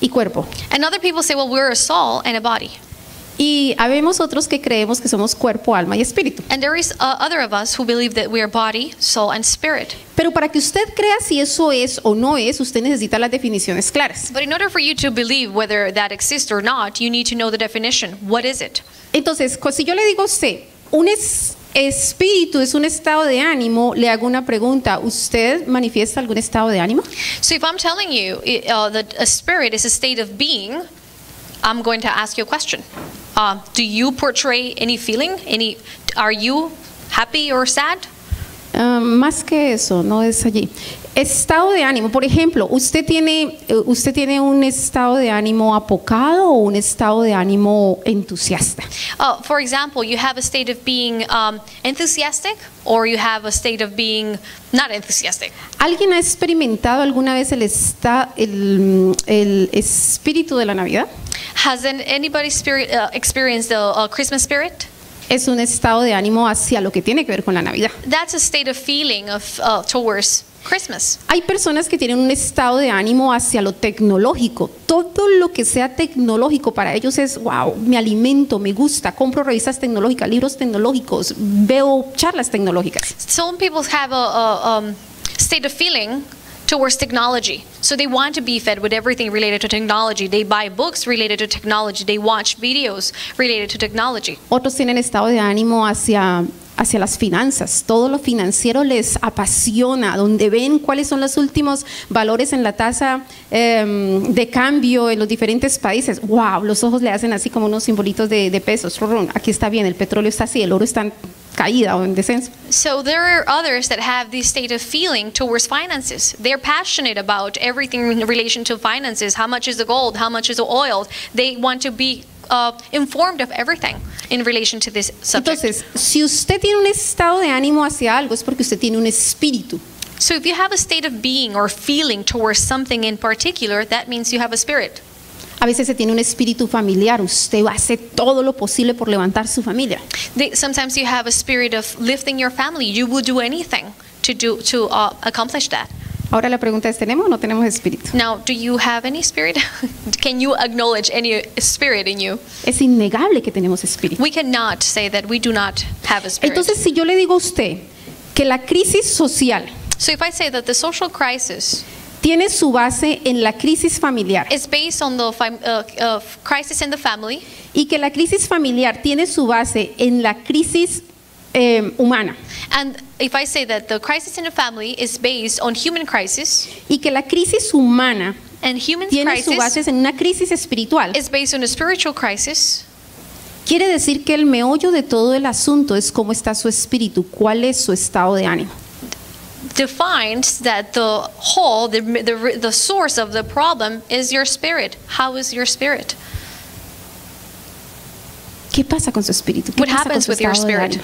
y cuerpo. And other people say, well, we're a soul and a body. Y habemos otros que creemos que somos cuerpo, alma y espíritu. And there is other of us who believe that we are body, soul, and spirit. Pero para que usted crea si eso es o no es, usted necesita las definiciones claras. But in order for you to believe whether that exists or not, you need to know the definition. What is it? Entonces, si yo le digo a usted, un espíritu es un estado de ánimo, le hago una pregunta, ¿usted manifiesta algún estado de ánimo? So if I'm telling you that a spirit is a state of being, I'm going to ask you a question. Do you portray any feeling? Are you happy or sad? Más que eso, no es allí. Estado de ánimo, por ejemplo, ¿usted tiene un estado de ánimo apocado o un estado de ánimo entusiasta? For example, you have a state of being enthusiastic or you have a state of being not enthusiastic. ¿Alguien ha experimentado alguna vez el espíritu de la Navidad? Has anybody experienced the Christmas spirit? Es un estado de ánimo hacia lo que tiene que ver con la Navidad. That's a state of feeling towards Christmas. Hay personas que tienen un estado de ánimo hacia lo tecnológico. Todo lo que sea tecnológico para ellos es, wow, me alimento, me gusta, compro revistas tecnológicas, libros tecnológicos, veo charlas tecnológicas. Some people have a state of feeling towards technology. So they want to be fed with everything related to technology. They buy books related to technology. They watch videos related to technology. Otros tienen estado de ánimo hacia las finanzas. Todo lo financiero les apasiona, donde ven cuáles son los últimos valores en la tasa de cambio en los diferentes países. Wow, los ojos le hacen así como unos simbolitos de pesos. Aquí está bien, el petróleo está así, el oro está en caída o en descenso. So there are others that have this state of feeling towards finances. They're passionate about everything in relation to finances. How much is the gold? How much is the oil? They want to be informed of everything in relation to this subject. Entonces, si usted tiene un estado de ánimo hacia algo es porque usted tiene un espíritu. So if you have a state of being or feeling towards something in particular, that means you have a spirit. A veces se tiene un espíritu familiar. Usted hace todo lo posible por levantar su familia. Sometimes you have a spirit of lifting your family. You will do anything to accomplish that. Ahora la pregunta es, ¿tenemos o no tenemos espíritu? Now, do you have any spirit? Can you acknowledge any spirit in you? Es innegable que tenemos espíritu. We cannot say that we do not have a spirit. Entonces, si yo le digo a usted que la crisis social So if I say that the social crisis tiene su base en la crisis familiar is based on the crisis in the family, y que la crisis familiar tiene su base en la crisis humana, and if I say that the crisis in the family is based on human crisis, y que la crisis humana and human tiene su crisis base en una crisis espiritual, is based on a spiritual crisis, quiere decir que el meollo de todo el asunto es cómo está su espíritu, cuál es su estado de ánimo. defines that the whole, the source of the problem is your spirit. How is your spirit? ¿Qué pasa con su espíritu? ¿Qué What pasa con happens su with your estado de spirit? ánimo?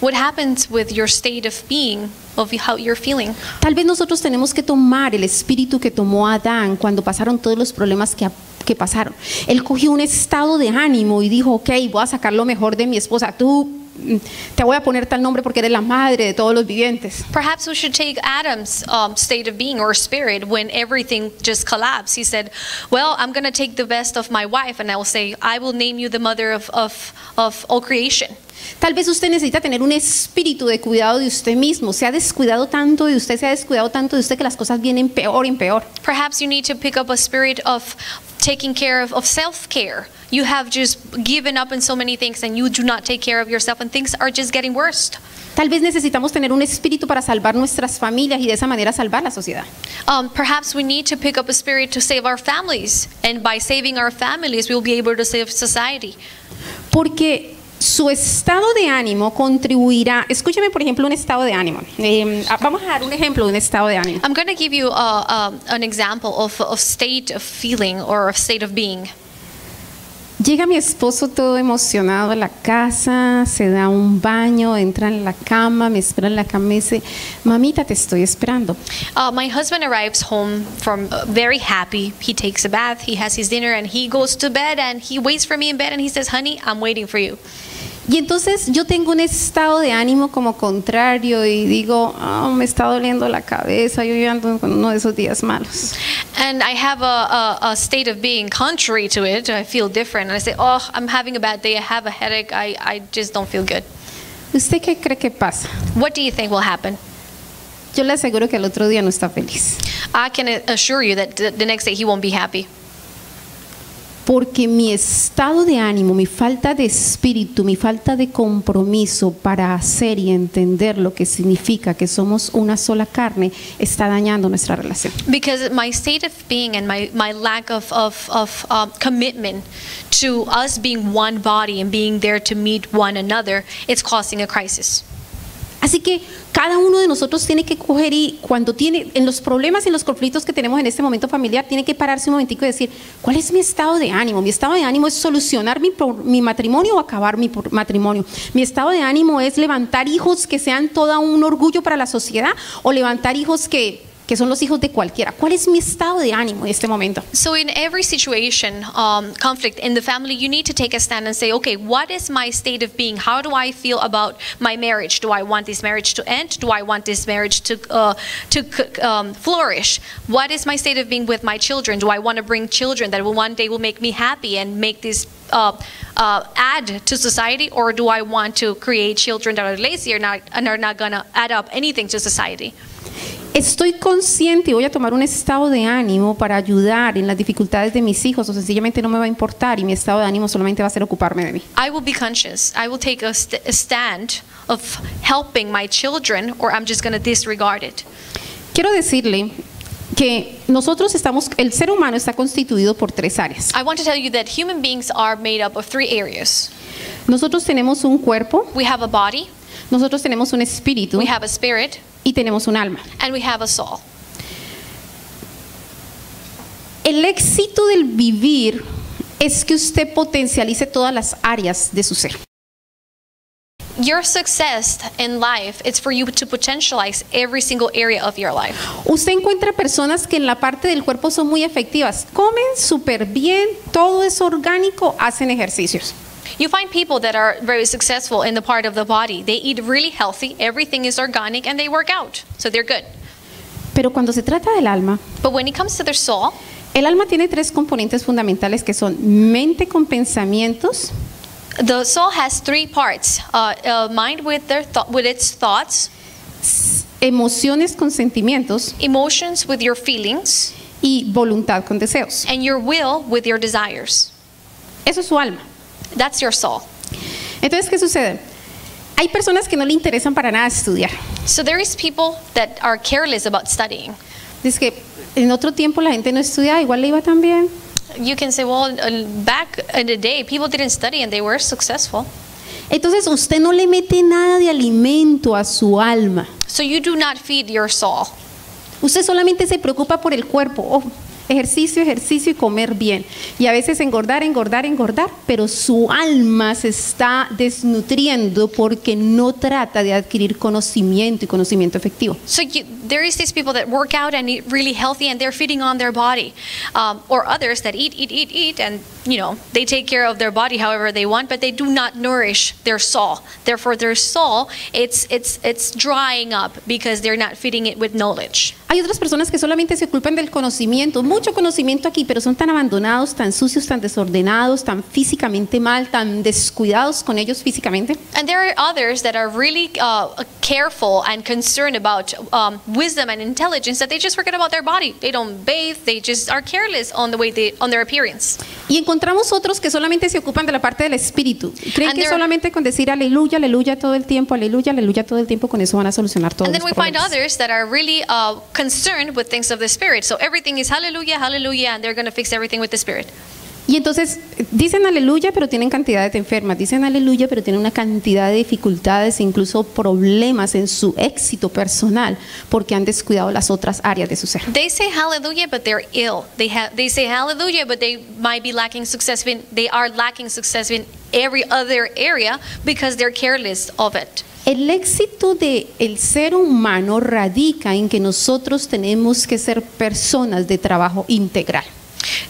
What happens with your state of being, of how you're feeling? Tal vez nosotros tenemos que tomar el espíritu que tomó Adán cuando pasaron todos los problemas que pasaron. Él cogió un estado de ánimo y dijo, ok, voy a sacar lo mejor de mi esposa. Tú, te voy a poner tal nombre porque eres la madre de todos los vivientes. Perhaps we should take Adam's state of being or spirit when everything just collapsed. He said, well, I'm going to take the best of my wife and I will say, I will name you the mother of all creation. Tal vez usted necesita tener un espíritu de cuidado de usted mismo. Se ha descuidado tanto de usted, se ha descuidado tanto de usted que las cosas vienen peor y peor. Perhaps you need to pick up a spirit of taking care of self-care. You have just given up in so many things and you do not take care of yourself and things are just getting worse. Tal vez necesitamos tener un espíritu para salvar nuestras familias y de esa manera salvar la sociedad. Perhaps we need to pick up a spirit to save our families, and by saving our families we'll be able to save society. Porque su estado de ánimo contribuirá. Escúcheme, por ejemplo, un estado de ánimo. Vamos a dar un ejemplo de un estado de ánimo. I'm going to give you an example of state of feeling or of state of being. Llega mi esposo todo emocionado a la casa, se da un baño, entra en la cama, me espera en la cama y dice, mamita, te estoy esperando. My husband arrives home from very happy. He takes a bath, he has his dinner, and he goes to bed and he waits for me in bed and he says, honey, I'm waiting for you. Y entonces yo tengo un estado de ánimo como contrario y digo, me está doliendo la cabeza, yo ando con uno de esos días malos. And I have a state of being contrary to it. I feel different. And I say, oh, I'm having a bad day. I have a headache. I just don't feel good. ¿Usted qué cree que pasa? What do you think will happen? Yo le aseguro que el otro día no está feliz. I can assure you that the next day he won't be happy. Porque mi estado de ánimo, mi falta de espíritu, mi falta de compromiso para hacer y entender lo que significa que somos una sola carne está dañando nuestra relación. Because my state of being and my lack of commitment to us being one body and being there to meet one another, it's causing a crisis. Así que cada uno de nosotros tiene que coger y cuando tiene, en los problemas y en los conflictos que tenemos en este momento familiar, tiene que pararse un momentico y decir, ¿cuál es mi estado de ánimo? Mi estado de ánimo es solucionar mi matrimonio o acabar mi matrimonio. Mi estado de ánimo es levantar hijos que sean todo un orgullo para la sociedad o levantar hijos que son los hijos de cualquiera. ¿Cuál es mi estado de ánimo en este momento? So in every situation, conflict in the family, you need to take a stand and say, okay, what is my state of being? How do I feel about my marriage? Do I want this marriage to end? Do I want this marriage to flourish? What is my state of being with my children? Do I want to bring children that one day will make me happy and make this add to society, or do I want to create children that are lazy and are not going to add up anything to society? Estoy consciente y voy a tomar un estado de ánimo para ayudar en las dificultades de mis hijos o sencillamente no me va a importar y mi estado de ánimo solamente va a ser ocuparme de mí. I will be conscious. I will take a stand of helping my children, or I'm just going to disregard it. Quiero decirle que nosotros el ser humano está constituido por 3 áreas. I want to tell you that human beings are made up of 3 areas. Nosotros tenemos un cuerpo, We have a body, nosotros tenemos un espíritu we have a spirit, y tenemos un alma. and we have a soul. El éxito del vivir es que usted potencialice todas las áreas de su ser. Your success in life is for you to potentialize every single area of your life. Usted encuentra personas que en la parte del cuerpo son muy efectivas, comen súper bien, todo es orgánico, hacen ejercicios. You find people that are very successful in the part of the body. They eat really healthy, everything is organic, and they work out, so they're good. Pero cuando se trata del alma, But when it comes to their soul, el alma tiene tres componentes fundamentales que son mente con pensamientos, the soul has three parts: mind with with its thoughts, emociones con sentimientos emotions with your feelings, y voluntad con deseos. and your will with your desires. Eso es su alma. That's your soul. Entonces, ¿qué sucede? Hay personas que no le interesan para nada estudiar. So there is people that are careless about studying. Dice que en otro tiempo la gente no estudiaba, igual le iba tan bien. You can say, well, back in the day, people didn't study and they were successful. Entonces usted no le mete nada de alimento a su alma. So you do not feed your soul. Usted solamente se preocupa por el cuerpo. Oh, ejercicio, ejercicio y comer bien. Y a veces engordar, engordar, engordar. Pero su alma se está desnutriendo porque no trata de adquirir conocimiento y conocimiento efectivo. So there is these people that work out and eat really healthy and they're feeding on their body. Or others that eat and, you know, they take care of their body however they want, but they do not nourish their soul. Therefore, their soul, it's drying up because they're not feeding it with knowledge. Hay otras personas que solamente se ocupan del conocimiento, mucho conocimiento aquí, pero son tan abandonados, tan sucios, tan desordenados, tan físicamente mal, tan descuidados con ellos físicamente. And there are others that are really careful and concerned about wisdom and intelligence that they just forget about their body. They don't bathe, they just are careless on their appearance. Y encontramos otros que solamente se ocupan de la parte del espíritu. Creen And que there- solamente con decir aleluya, aleluya todo el tiempo, aleluya, aleluya todo el tiempo, con eso van a solucionar todos And los then we find problemas. others that are really concerned with things of the spirit. So everything is hallelujah, hallelujah, and they're going to fix everything with the spirit. Y entonces dicen aleluya, pero tienen cantidades de enfermas. Dicen aleluya, pero tienen una cantidad de dificultades, incluso problemas en su éxito personal, porque han descuidado las otras áreas de su ser. They say hallelujah, but they're ill. They say hallelujah, but they might be lacking success they are lacking success in every other area because they're careless of it. El éxito del ser humano radica en que nosotros tenemos que ser personas de trabajo integral.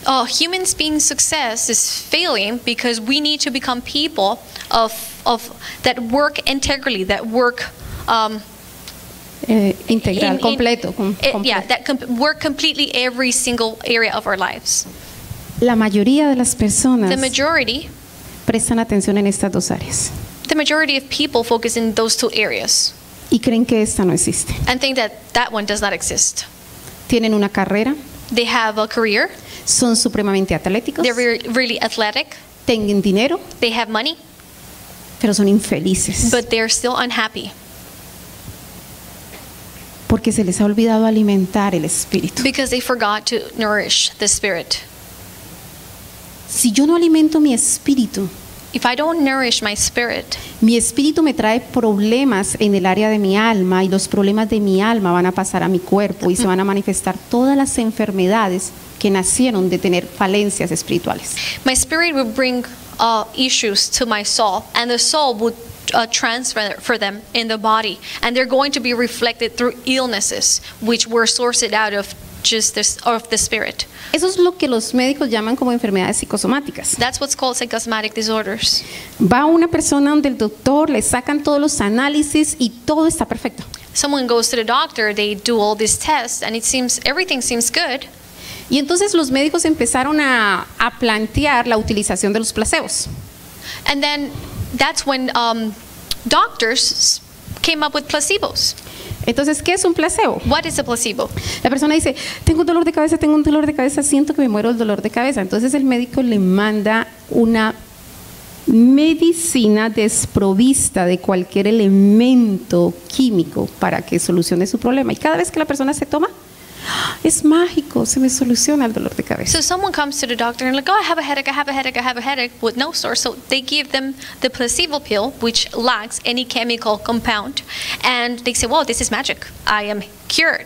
Humans being success is failing because we need to become people of that work integrally, that work Integral, completo. yeah, that work completely every single area of our lives. La mayoría de las personas The majority prestan atención en estas dos áreas of people focus in those two areas y creen que esta no existe. and think that that one does not exist. Tienen una carrera, They have a career, son supremamente atléticos, they're really athletic, tienen dinero, they have money, pero son infelices but they're still unhappy porque se les ha olvidado alimentar el espíritu. because they forgot to nourish the spirit. Si yo no alimento mi espíritu, If I don't nourish my spirit, mi espíritu me trae problemas en el área de mi alma y los problemas de mi alma van a pasar a mi cuerpo y se van a manifestar todas las enfermedades que nacieron de tener falencias espirituales. my spirit will bring issues to my soul, and the soul would transfer for them in the body, and they're going to be reflected through illnesses which were sourced out of just this of the spirit. Eso es lo que los médicos llaman como enfermedades psicosomáticas. That's what's called psychosomatic disorders. Va una persona donde el doctor, le sacan todos los análisis y todo está perfecto. Someone goes to the doctor, they do all these tests, and everything seems good. Y entonces los médicos empezaron a plantear la utilización de los placebos. And then that's when doctors came up with placebos. Entonces, ¿qué es un placebo? What is a placebo? La persona dice, tengo un dolor de cabeza, tengo un dolor de cabeza, siento que me muero del dolor de cabeza. Entonces el médico le manda una medicina desprovista de cualquier elemento químico para que solucione su problema. Y cada vez que la persona se toma, es mágico, se me soluciona el dolor de cabeza. So someone comes to the doctor and like, oh, I have a headache, I have a headache, I have a headache, with no source. So they give them the placebo pill, which lacks any chemical compound. And they say, well, this is magic. I am cured.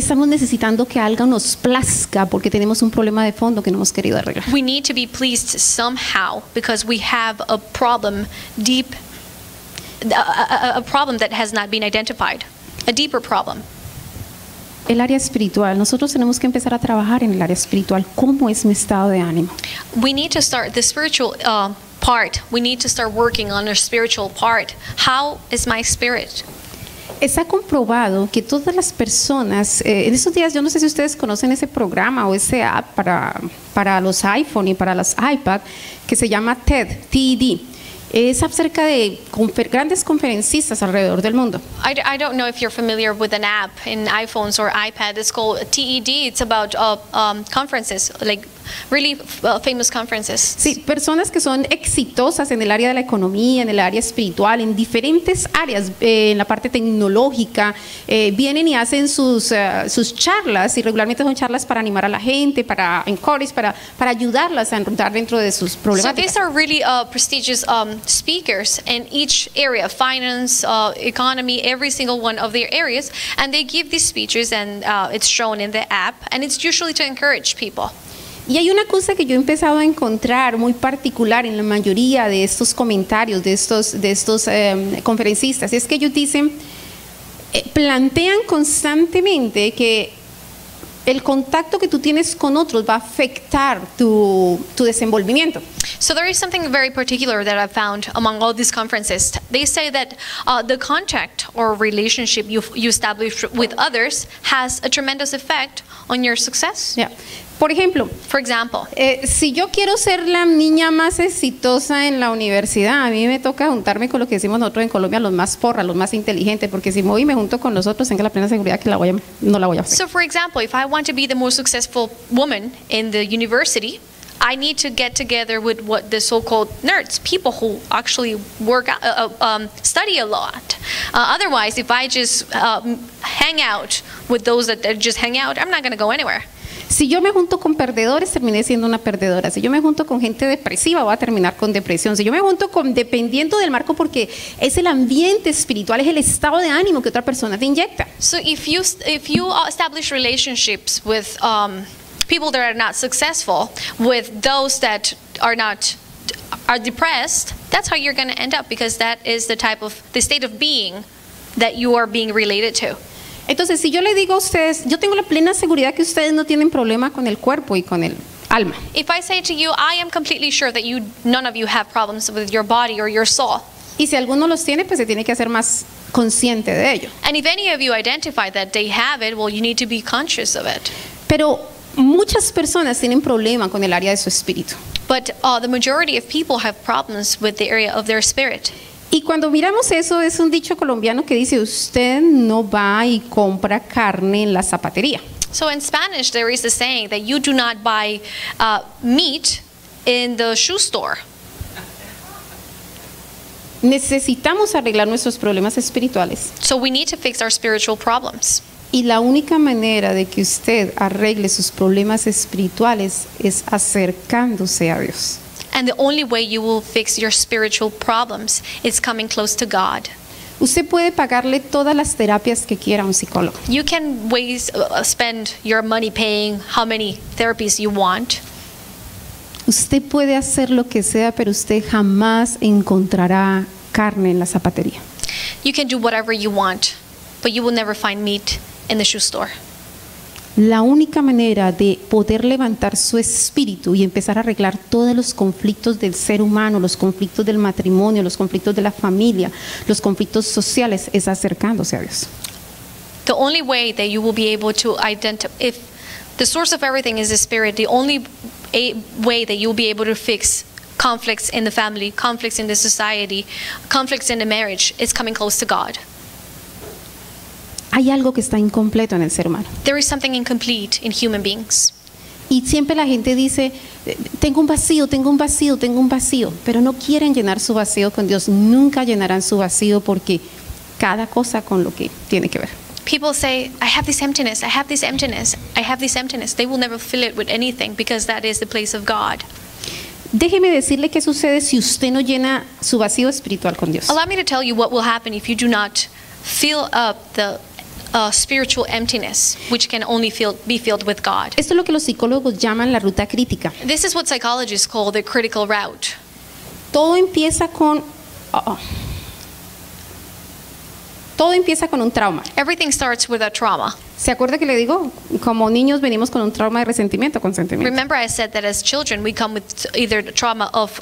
estamos necesitando que algo nos plazca porque tenemos un problema de fondo que no hemos querido arreglar. We need to be pleased somehow because we have a problem deep, a problem that has not been identified, a deeper problem. El área espiritual, nosotros tenemos que empezar a trabajar en el área espiritual. ¿Cómo es mi estado de ánimo? We need to start the spiritual part. We need to start working on our spiritual part. How is my spirit? Está comprobado que todas las personas, en estos días, yo no sé si ustedes conocen ese programa o ese app para los iPhone y para los iPad, que se llama TED. Es acerca de grandes conferencistas alrededor del mundo. I don't know if you're familiar with an app in iPhones or iPad. It's called TED. It's about conferences, like really famous conferences. Sí, personas que son exitosas en el área de la economía, en el área espiritual, en diferentes áreas, en la parte tecnológica, vienen y hacen sus charlas, y regularmente son charlas para animar a la gente, para encourage, para ayudarlas a encontrar dentro de sus problemas. So these are really prestigious speakers in each area, finance, economy, every single one of their areas, and they give these speeches, and it's shown in the app, and it's usually to encourage people. Y hay una cosa que yo he empezado a encontrar muy particular en la mayoría de estos comentarios de estos conferencistas, es que ellos dicen, plantean constantemente que el contacto que tú tienes con otros va a afectar tu desenvolvimiento. So there is something very particular that I've found among all these conferences. They say that the contact or relationship you establish with others has a tremendous effect on your success. Yeah. Por ejemplo, For example, si yo quiero ser la niña más exitosa en la universidad, a mí me toca juntarme con lo que decimos nosotros en Colombia, los más porras, los más inteligentes, porque si me voy y me junto con los otros, tengo la plena seguridad que no la voy a hacer. so for example, if I want to be the most successful woman in the university, I need to get together with what the so-called nerds, people who actually study a lot. Otherwise, if I just hang out with those that just hang out, I'm not going to go anywhere. Si yo me junto con perdedores, terminé siendo una perdedora. Si yo me junto con gente depresiva, voy a terminar con depresión. Si yo me junto dependiendo del marco, porque es el ambiente espiritual, es el estado de ánimo que otra persona te inyecta. So if you establish relationships with people that are not successful, with those that are depressed, that's how you're going to end up, because that is the state of being that you are being related to. Entonces, si yo le digo a ustedes, yo tengo la plena seguridad que ustedes no tienen problema con el cuerpo y con el alma. If I say to you, I am completely sure that none of you have problems with your body or your soul. Y si alguno los tiene, pues se tiene que hacer más consciente de ello. And if any of you identify that they have it, well, you need to be conscious of it. Pero muchas personas tienen problema con el área de su espíritu. But the majority of people have problems with the area of their spirit. Y cuando miramos eso, es un dicho colombiano que dice, usted no va y compra carne en la zapatería. So in Spanish, there is a saying that you do not buy meat in the shoe store. Necesitamos arreglar nuestros problemas espirituales. So we need to fix our spiritual problems. Y la única manera de que usted arregle sus problemas espirituales es acercándose a Dios. And the only way you will fix your spiritual problems is coming close to God. Usted puede pagarle todas las terapias que quiera a un psicólogo. You can spend your money paying how many therapies you want. Usted puede hacer lo que sea, pero usted jamás encontrará carne en la zapatería. You can do whatever you want, but you will never find meat in the shoe store. La única manera de poder levantar su espíritu y empezar a arreglar todos los conflictos del ser humano, los conflictos del matrimonio, los conflictos de la familia, los conflictos sociales, es acercándose a Dios. The only way that you will be able to identify, if the source of everything is the spirit, the only way that you'll be able to fix conflicts in the family, conflicts in the society, conflicts in the marriage is coming close to God. Hay algo que está incompleto en el ser humano. There is something incomplete in human beings. Y siempre la gente dice, tengo un vacío, tengo un vacío, tengo un vacío, pero no quieren llenar su vacío con Dios. Nunca llenarán su vacío porque cada cosa con lo que tiene que ver. People say, I have this emptiness, I have this emptiness, I have this emptiness. They will never fill it with anything because that is the place of God. Déjeme decirle qué sucede si usted no llena su vacío espiritual con Dios. Allow me to tell you what will happen if you do not fill up the spiritual emptiness, which can only be filled with God. Esto es lo que los psicólogos llaman la ruta crítica. This is what psychologists call the critical route. Todo empieza con... Todo empieza con un trauma. Everything starts with a trauma. ¿Se acuerda que le digo? Como niños venimos con un trauma de resentimiento, consentimiento. Remember I said that as children we come with either the trauma of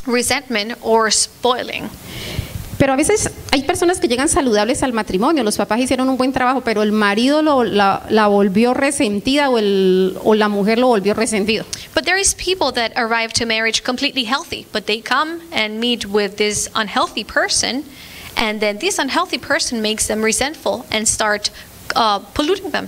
resentment or spoiling. Pero a veces hay personas que llegan saludables al matrimonio, los papás hicieron un buen trabajo, pero el marido la volvió resentida o la mujer lo volvió resentido. But there is people that arrive to marriage completely healthy, but they come and meet with this unhealthy person, and then this unhealthy person makes them resentful and start polluting them.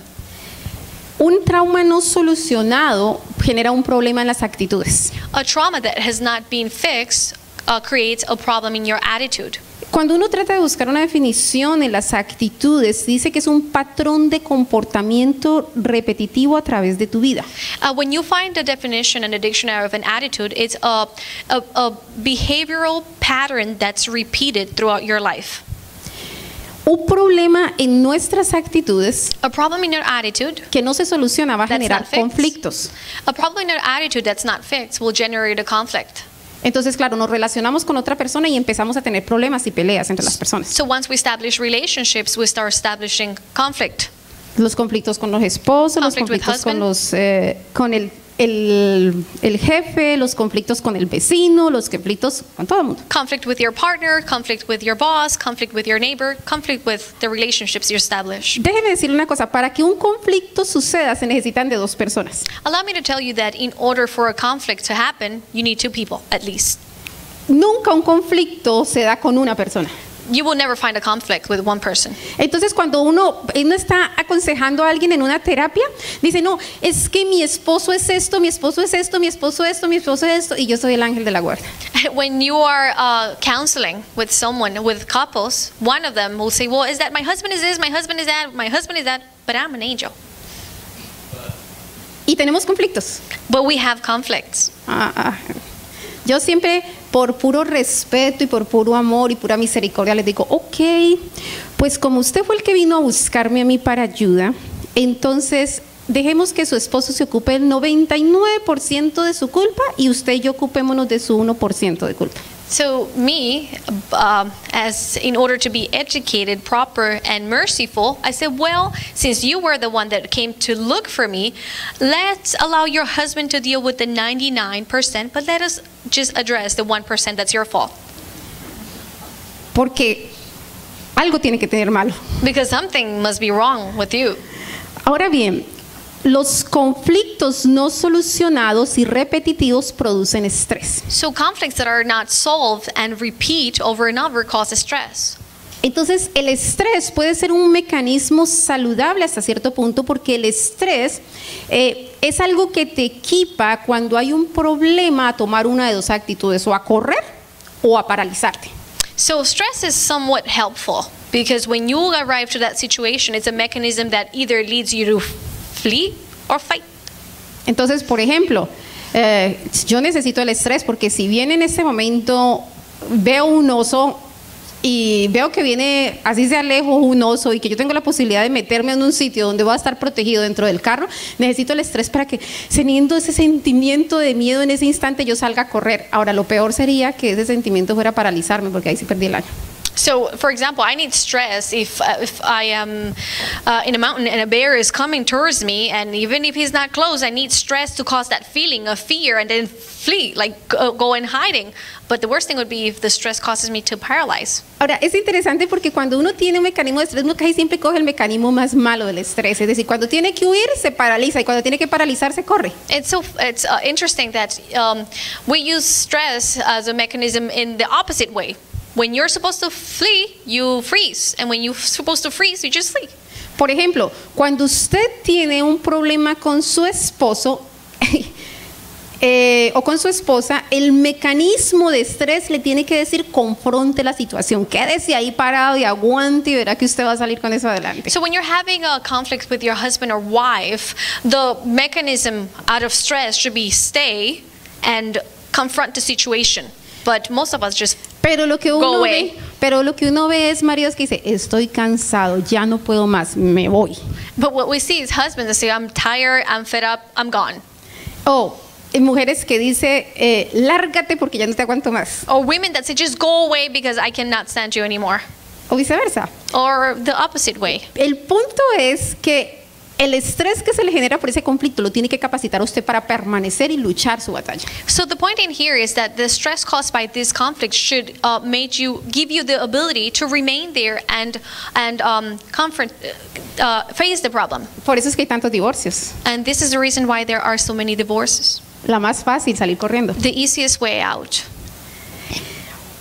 Un trauma no solucionado genera un problema en las actitudes. A trauma that has not been fixed creates a problem in your attitude. Cuando uno trata de buscar una definición en las actitudes, dice que es un patrón de comportamiento repetitivo a través de tu vida. When you find a definition in a dictionary of an attitude, it's a behavioral pattern that's repeated throughout your life. Un problema en nuestras actitudes A problem in your attitude que no se soluciona va a That's generar not fixed. conflictos. A problem in your attitude that's not fixed will generate a conflict. Entonces, claro, nos relacionamos con otra persona y empezamos a tener problemas y peleas entre las personas. So once we establish relationships, we start establishing conflict. Los conflictos con los esposos, los Conflict with conflictos con husband. con el jefe, los conflictos con el vecino, los conflictos con todo el mundo. Conflict with your partner, conflict with your boss, conflict with your neighbor, conflict with the relationships you establish. Déjeme decirle una cosa, para que un conflicto suceda se necesitan de dos personas. Allow me to tell you that in order for a conflict to happen, you need two people at least. Nunca un conflicto se da con una persona. You will never find a conflict with one person. Entonces, cuando uno está aconsejando a alguien en una terapia, dice, no, es que mi esposo es esto, mi esposo es esto, mi esposo es esto, mi esposo es esto, y yo soy el ángel de la guarda. When you are counseling with someone, with couples, one of them will say, well, is that my husband is this, my husband is that, my husband is that, but I'm an angel. Y tenemos conflictos. But we have conflicts. Yo siempre, por puro respeto y por puro amor y pura misericordia, les digo, ok, pues como usted fue el que vino a buscarme a mí para ayuda, entonces dejemos que su esposo se ocupe del 99% de su culpa y usted y yo ocupémonos de su 1% de culpa. So me, as in order to be educated, proper, and merciful, I said, well, since you were the one that came to look for me, let's allow your husband to deal with the 99%, but let us just address the 1% that's your fault. Porque algo tiene que tener malo. Because something must be wrong with you. Ahora bien, los conflictos no solucionados y repetitivos producen estrés. So conflicts that are not solved and repeat over and over cause stress. Entonces, el estrés puede ser un mecanismo saludable hasta cierto punto porque el estrés es algo que te equipa cuando hay un problema a tomar una de dos actitudes, o a correr o a paralizarte. So stress is somewhat helpful because when you arrive to that situation, it's a mechanism that either leads you to flee or fight. Entonces, por ejemplo, yo necesito el estrés porque si bien en este momento veo un oso y veo que viene, así sea lejos, un oso y que yo tengo la posibilidad de meterme en un sitio donde voy a estar protegido dentro del carro, necesito el estrés para que, teniendo ese sentimiento de miedo en ese instante, yo salga a correr. Ahora, lo peor sería que ese sentimiento fuera a paralizarme porque ahí sí perdí el año. So, for example, I need stress if I am in a mountain and a bear is coming towards me, and even if he's not close, I need stress to cause that feeling of fear and then flee, like go in hiding. But the worst thing would be if the stress causes me to paralyze. Ahora, es interesante porque cuando uno tiene un mecanismo de estrés, uno casi siempre coge el mecanismo más malo del estrés. Es decir, cuando tiene que huir, se paraliza, y cuando tiene que paralizarse, corre. It's interesting that we use stress as a mechanism in the opposite way. When you're supposed to flee, you freeze. And when you're supposed to freeze, you just flee. Por ejemplo, cuando usted tiene un problema con su esposo o con su esposa, el mecanismo de estrés le tiene que decir, confronte la situación, quédese ahí parado y aguante y verá que usted va a salir con eso adelante. So when you're having a conflict with your husband or wife, the mechanism out of stress should be stay and confront the situation. But most of us just Pero lo que go uno away. ve, Pero lo que uno ve es maridos que dicen, estoy cansado, ya no puedo más, me voy. But what we see is husbands that say, I'm tired, I'm fed up, I'm gone. O mujeres que dicen, lárgate porque ya no te aguanto más. Or women that say, just go away because I cannot stand you anymore. O viceversa. Or the opposite way. El punto es que el estrés que se le genera por ese conflicto lo tiene que capacitar a usted para permanecer y luchar su batalla. So the point in here is that the stress caused by this conflict should give you the ability to remain there and face the problem. Por eso es que hay tantos divorcios. And this is the reason why there are so many divorces. La más fácil, salir corriendo. The easiest way out.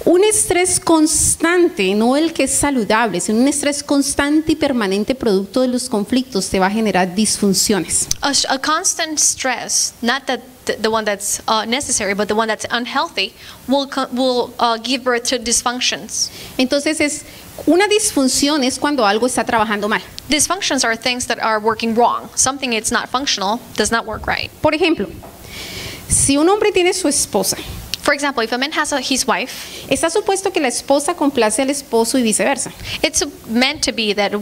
Un estrés constante, no el que es saludable, sino un estrés constante y permanente producto de los conflictos te va a generar disfunciones. A constant stress, not that the one that's necessary, but the one that's unhealthy, will give birth to dysfunctions. Entonces una disfunción es cuando algo está trabajando mal. Dysfunctions are things that are working wrong. Something that's not functional does not work right. Por ejemplo, si un hombre tiene su esposa, for example, if a man has his wife, está supuesto que la esposa complace al esposo y viceversa. It's meant to be that a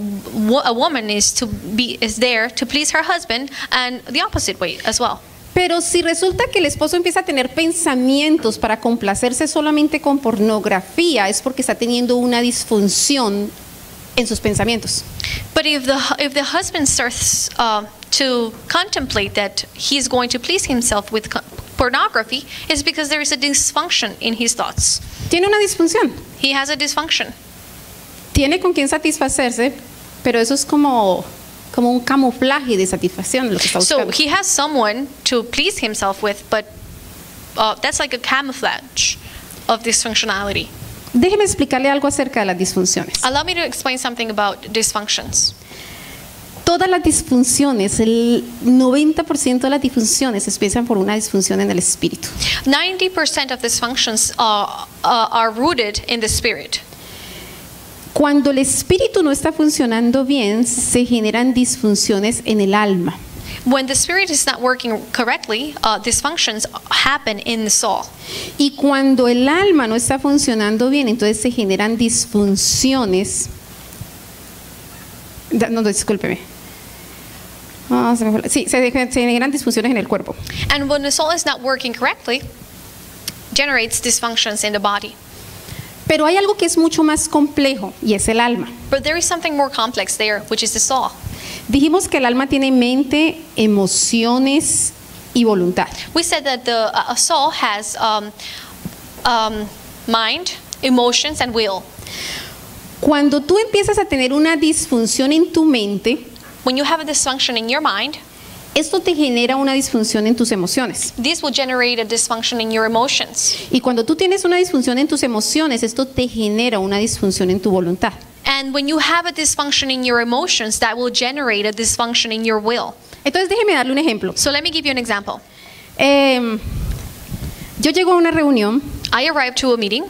woman is there to please her husband, and the opposite way as well. Pero si resulta que el esposo empieza a tener pensamientos para complacerse solamente con pornografía, es porque está teniendo una disfunción en sus pensamientos. But if the husband starts to contemplate that he's going to please himself with pornography, it's because there is a dysfunction in his thoughts. Tiene una disfunción. He has a dysfunction. Tiene con quién satisfacerse, pero eso es como un camuflaje de satisfacción lo que está buscando. So he has someone to please himself with, but that's like a camouflage of dysfunctionality. Déjeme explicarle algo acerca de las disfunciones. Allow me to explain something about dysfunctions. Todas las disfunciones, el 90% de las disfunciones empiezan por una disfunción en el espíritu. 90% of dysfunctions are rooted in the spirit. Cuando el espíritu no está funcionando bien, se generan disfunciones en el alma. When the spirit is not working correctly, dysfunctions happen in the soul. Y cuando el alma no está funcionando bien, entonces se generan disfunciones. No, discúlpeme. Sí, se generan disfunciones en el cuerpo. And when the soul is not working correctly, generates dysfunctions in the body. Pero hay algo que es mucho más complejo y es el alma. But there is something more complex there, which is the soul. Dijimos que el alma tiene mente, emociones y voluntad. We said that the soul has mind, emotions, and will. Cuando tú empiezas a tener una disfunción en tu mente, when you have a dysfunction in your mind, esto te genera una disfunción en tus emociones. This will generate a dysfunction in your emotions. Y cuando tú tienes una disfunción en tus emociones, esto te genera una disfunción en tu voluntad. And when you have a dysfunction in your emotions, that will generate a dysfunction in your will. Entonces déjeme darle un ejemplo. So let me give you an example. Yo llego a una reunión. I arrived to a meeting.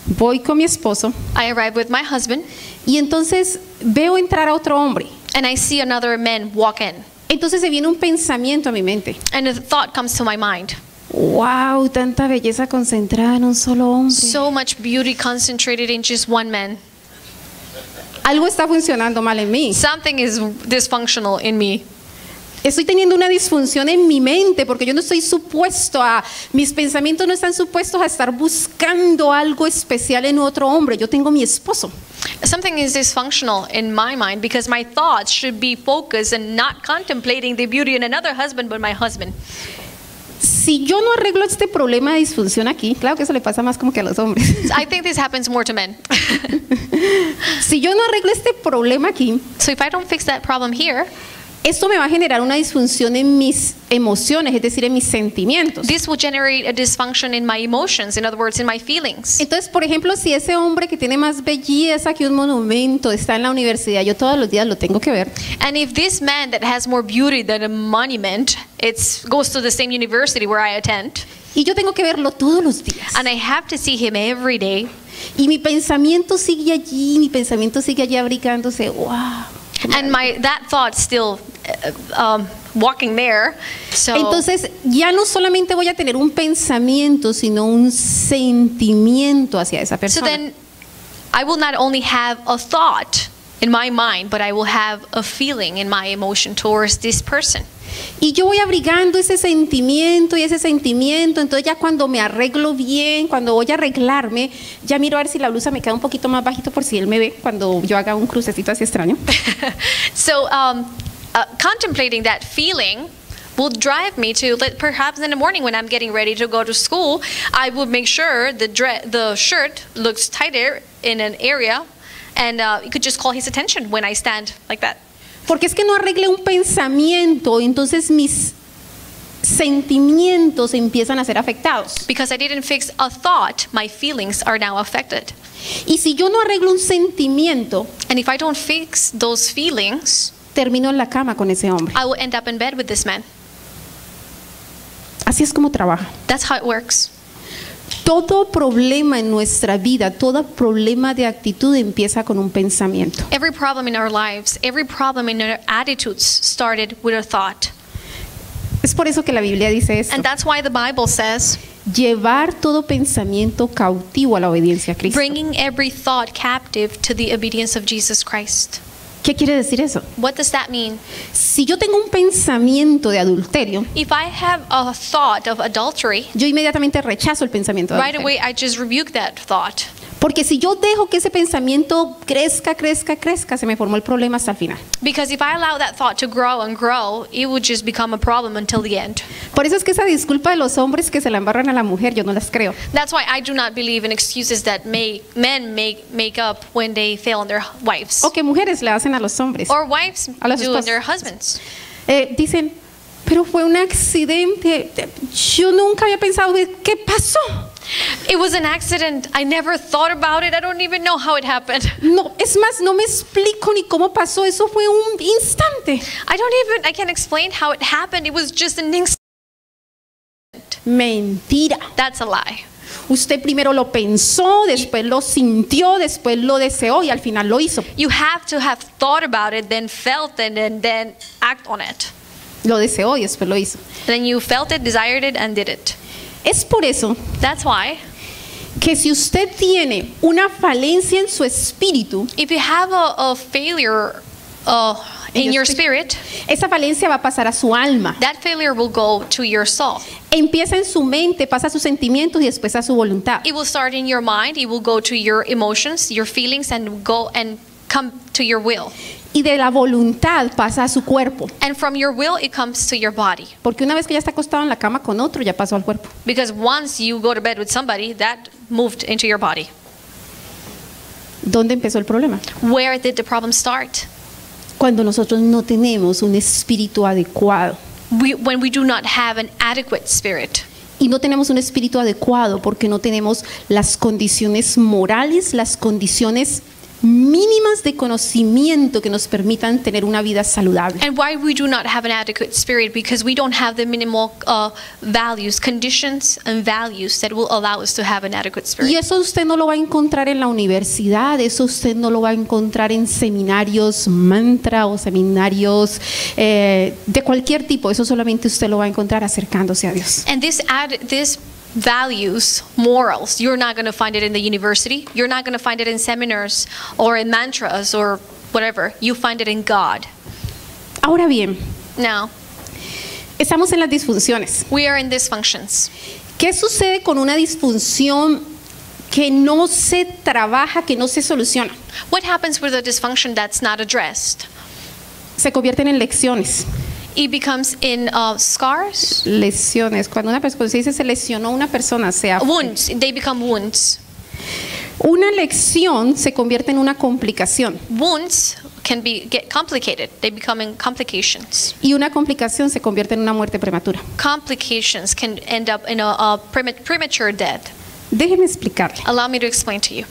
Voy con mi esposo. I arrived with my husband. Y entonces veo entrar a otro hombre. And I see another man walk in. Entonces se viene un pensamiento a mi mente. And a thought comes to my mind. Wow, tanta belleza concentrada en un solo hombre. So much beauty concentrated in just one man. Algo está funcionando mal en mí. Something is dysfunctional in me. Estoy teniendo una disfunción en mi mente porque yo no estoy supuesto a, mis pensamientos no están supuestos a estar buscando algo especial en otro hombre. Yo tengo mi esposo. Something is dysfunctional in my mind because my thoughts should be focused and not contemplating the beauty in another husband but my husband. Si yo no arreglo este problema de disfunción aquí, claro que eso le pasa más como que a los hombres. I think this happens more to men. Si yo no arreglo este problema aquí, so if I don't fix that problem here, esto me va a generar una disfunción en mis emociones, es decir, en mis sentimientos. This will generate a dysfunction in my emotions, in other words, in my feelings. Entonces, por ejemplo, si ese hombre que tiene más belleza que un monumento está en la universidad, yo todos los días lo tengo que ver. And if this man that has more beauty than a monument, goes to the same university where I attend. Y yo tengo que verlo todos los días. And I have to see him every day. Y mi pensamiento sigue allí abricándose. Wow. And that thought still walking there. So entonces ya no solamente voy a tener un pensamiento, sino un sentimiento hacia esa persona. So then I will not only have a thought in my mind, but I will have a feeling in my emotion towards this person. Y yo voy abrigando ese sentimiento y ese sentimiento, entonces ya cuando me arreglo bien, cuando voy a arreglarme, ya miro a ver si la blusa me queda un poquito más bajito por si él me ve cuando yo haga un crucecito así extraño. So contemplating that feeling will drive me to, perhaps in the morning when I'm getting ready to go to school, I will make sure the shirt looks tighter in an area, and you could just call his attention when I stand like that. Porque es que no arregle un pensamiento, entonces mis sentimientos empiezan a ser afectados. Because I didn't fix a thought, my feelings are now affected. Y si yo no arreglo un sentimiento, And if I don't fix those feelings, termino en la cama con ese hombre. I will end up in bed with this man. Así es como trabaja. That's how it works. Todo problema en nuestra vida, todo problema de actitud empieza con un pensamiento. Every problem in our lives, every problem in our attitudes started with a thought. Es por eso que la Biblia dice esto: And that's why the Bible says, llevar todo pensamiento cautivo a la obediencia a Cristo. bringing every thought captive to the obedience of Jesus Christ. ¿Qué quiere decir eso? What does that mean? Si yo tengo un pensamiento de adulterio, If I have a thought of adultery, yo inmediatamente rechazo el pensamiento de right adulterio. away I just rebuke that thought. Porque si yo dejo que ese pensamiento crezca, se me formó el problema hasta el final. Because if I allow that thought to grow and grow, it would just become a problem until the end. Por eso es que esa disculpa de los hombres que se la embarran a la mujer, yo no las creo. That's why I do not believe in excuses that men make up when they fail on their wives. O que mujeres le hacen a los hombres. Or wives A las do on esposas. their husbands. Dicen, pero fue un accidente. Yo nunca había pensado, ¿qué pasó? It was an accident. I never thought about it. I don't even know how it happened. No, es más, no me explico ni cómo pasó. Eso fue un instante. I can't explain how it happened. It was just an instant. Mentira. That's a lie. Usted primero lo pensó, después lo sintió, después lo deseó y al final lo hizo. You have to have thought about it, then felt it, and then act on it. Lo deseó y después lo hizo. Then you felt it, desired it, and did it. Es por eso That's why que si usted tiene una falencia en su espíritu, if you have a failure in your spirit, esa falencia va a pasar a su alma. that failure will go to your soul. Empieza en su mente, pasa a sus sentimientos y después a su voluntad. It will start in your mind, it will go to your emotions, your feelings, and go and come to your will. Y de la voluntad pasa a su cuerpo. And from your will, it comes to your body. Porque una vez que ya está acostado en la cama con otro, ya pasó al cuerpo. Because once you go to bed with somebody, that moved into your body. ¿Dónde empezó el problema? Where did the problem start? Cuando nosotros no tenemos un espíritu adecuado. When we do not have an adequate spirit. Y no tenemos un espíritu adecuado porque no tenemos las condiciones morales, las condiciones mínimas de conocimiento que nos permitan tener una vida saludable. And why we do not have an adequate spirit? Because we don't have the minimal values, conditions and values that will allow us to have an adequate Y spirit. eso usted no lo va a encontrar en la universidad, eso usted no lo va a encontrar en seminarios mantra o seminarios de cualquier tipo, eso solamente usted lo va a encontrar acercándose a Dios. And this values, morals, you're not going to find it in the university. You're not going to find it in seminars or in mantras or whatever. You find it in God. Ahora bien, Now, estamos en las disfunciones. we are in dysfunctions. ¿Qué sucede con una disfunción que no se trabaja, que no se soluciona? What happens with a dysfunction that's not addressed? Se convierten en lecciones. It becomes in scars, Lesiones. Cuando una persona se dice se lesionó una persona, wounds. They become wounds. una lección se convierte en una complicación Wounds can get complicated. They become in complications. y una complicación se convierte en una muerte prematura. Complications can end up in a premature death. Déjeme explicarle. Allow me to explain to you.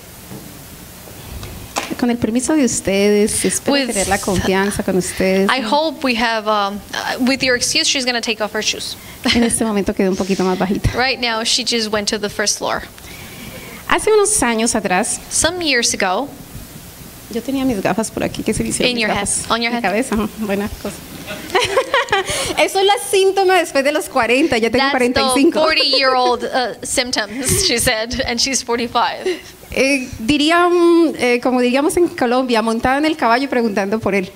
Con el permiso de ustedes, espero With- tener la confianza con ustedes. I hope we have, with your excuse, she's going to take off her shoes. En este momento quedé un poquito más bajita. Right now, she just went to the first floor. Hace unos años atrás, Some years ago, yo tenía mis gafas por aquí. ¿Qué se hicieron In mis your head. gafas? On your Mi head. cabeza, buena cosa. Eso es la síntoma después de los 40, ya tengo that's the 45. 40-year-old symptoms, she said, and she's 45. Como diríamos en Colombia, montada en el caballo y preguntando por él.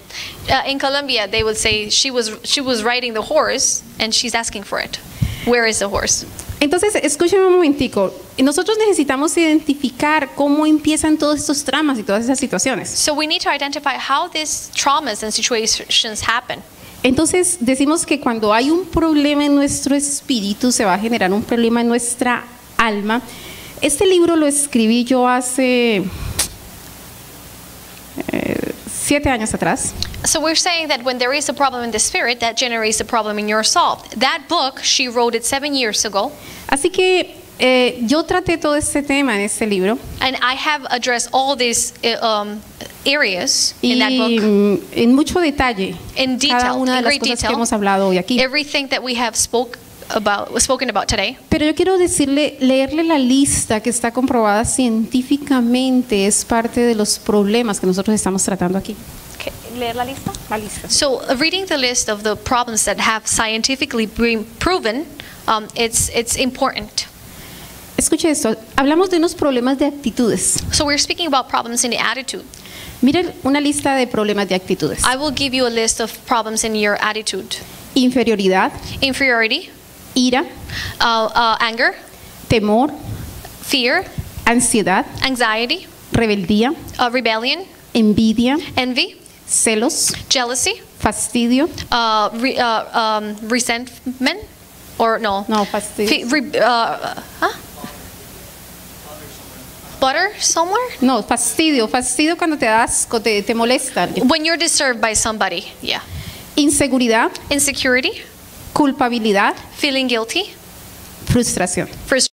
In Colombia, they would say she was riding the horse and she's asking for it. Where is the horse? Entonces, escúcheme un momentico. Nosotros necesitamos identificar cómo empiezan todos estos tramas y todas esas situaciones. So we need to identify how these traumas and situations happen. Entonces, decimos que cuando hay un problema en nuestro espíritu, se va a generar un problema en nuestra alma. Este libro lo escribí yo hace 7 años atrás. So we're saying that when there is a problem in the spirit, that generates a problem in your soul. That book, she wrote it 7 years ago. Así que yo traté todo este tema en este libro. And I have addressed all these areas in that book. En mucho detalle. In detail, cada una de in las great cosas detail. que hemos hablado hoy aquí. Everything that we have spoken about today. Pero yo quiero leerle la lista que está comprobada científicamente, es parte de los problemas que nosotros estamos tratando aquí. Okay, leer la lista? La lista. So, reading the list of the problems that have scientifically been proven, it's important. Escuche esto, hablamos de unos problemas de actitudes. So, we're speaking about problems in the attitude. Miren una lista de problemas de actitudes. I will give you a list of problems in your attitude. Inferioridad, Inferiority, ira, anger, temor, fear, ansiedad, anxiety, rebeldía, rebellion, envidia, envy, celos, jealousy, fastidio. resentment, or no? No, fastidio. Butter somewhere? No, fastidio cuando te da asco, te molesta. When you're disturbed by somebody, yeah. Inseguridad, Insecurity, culpabilidad, feeling guilty, frustración. frustration.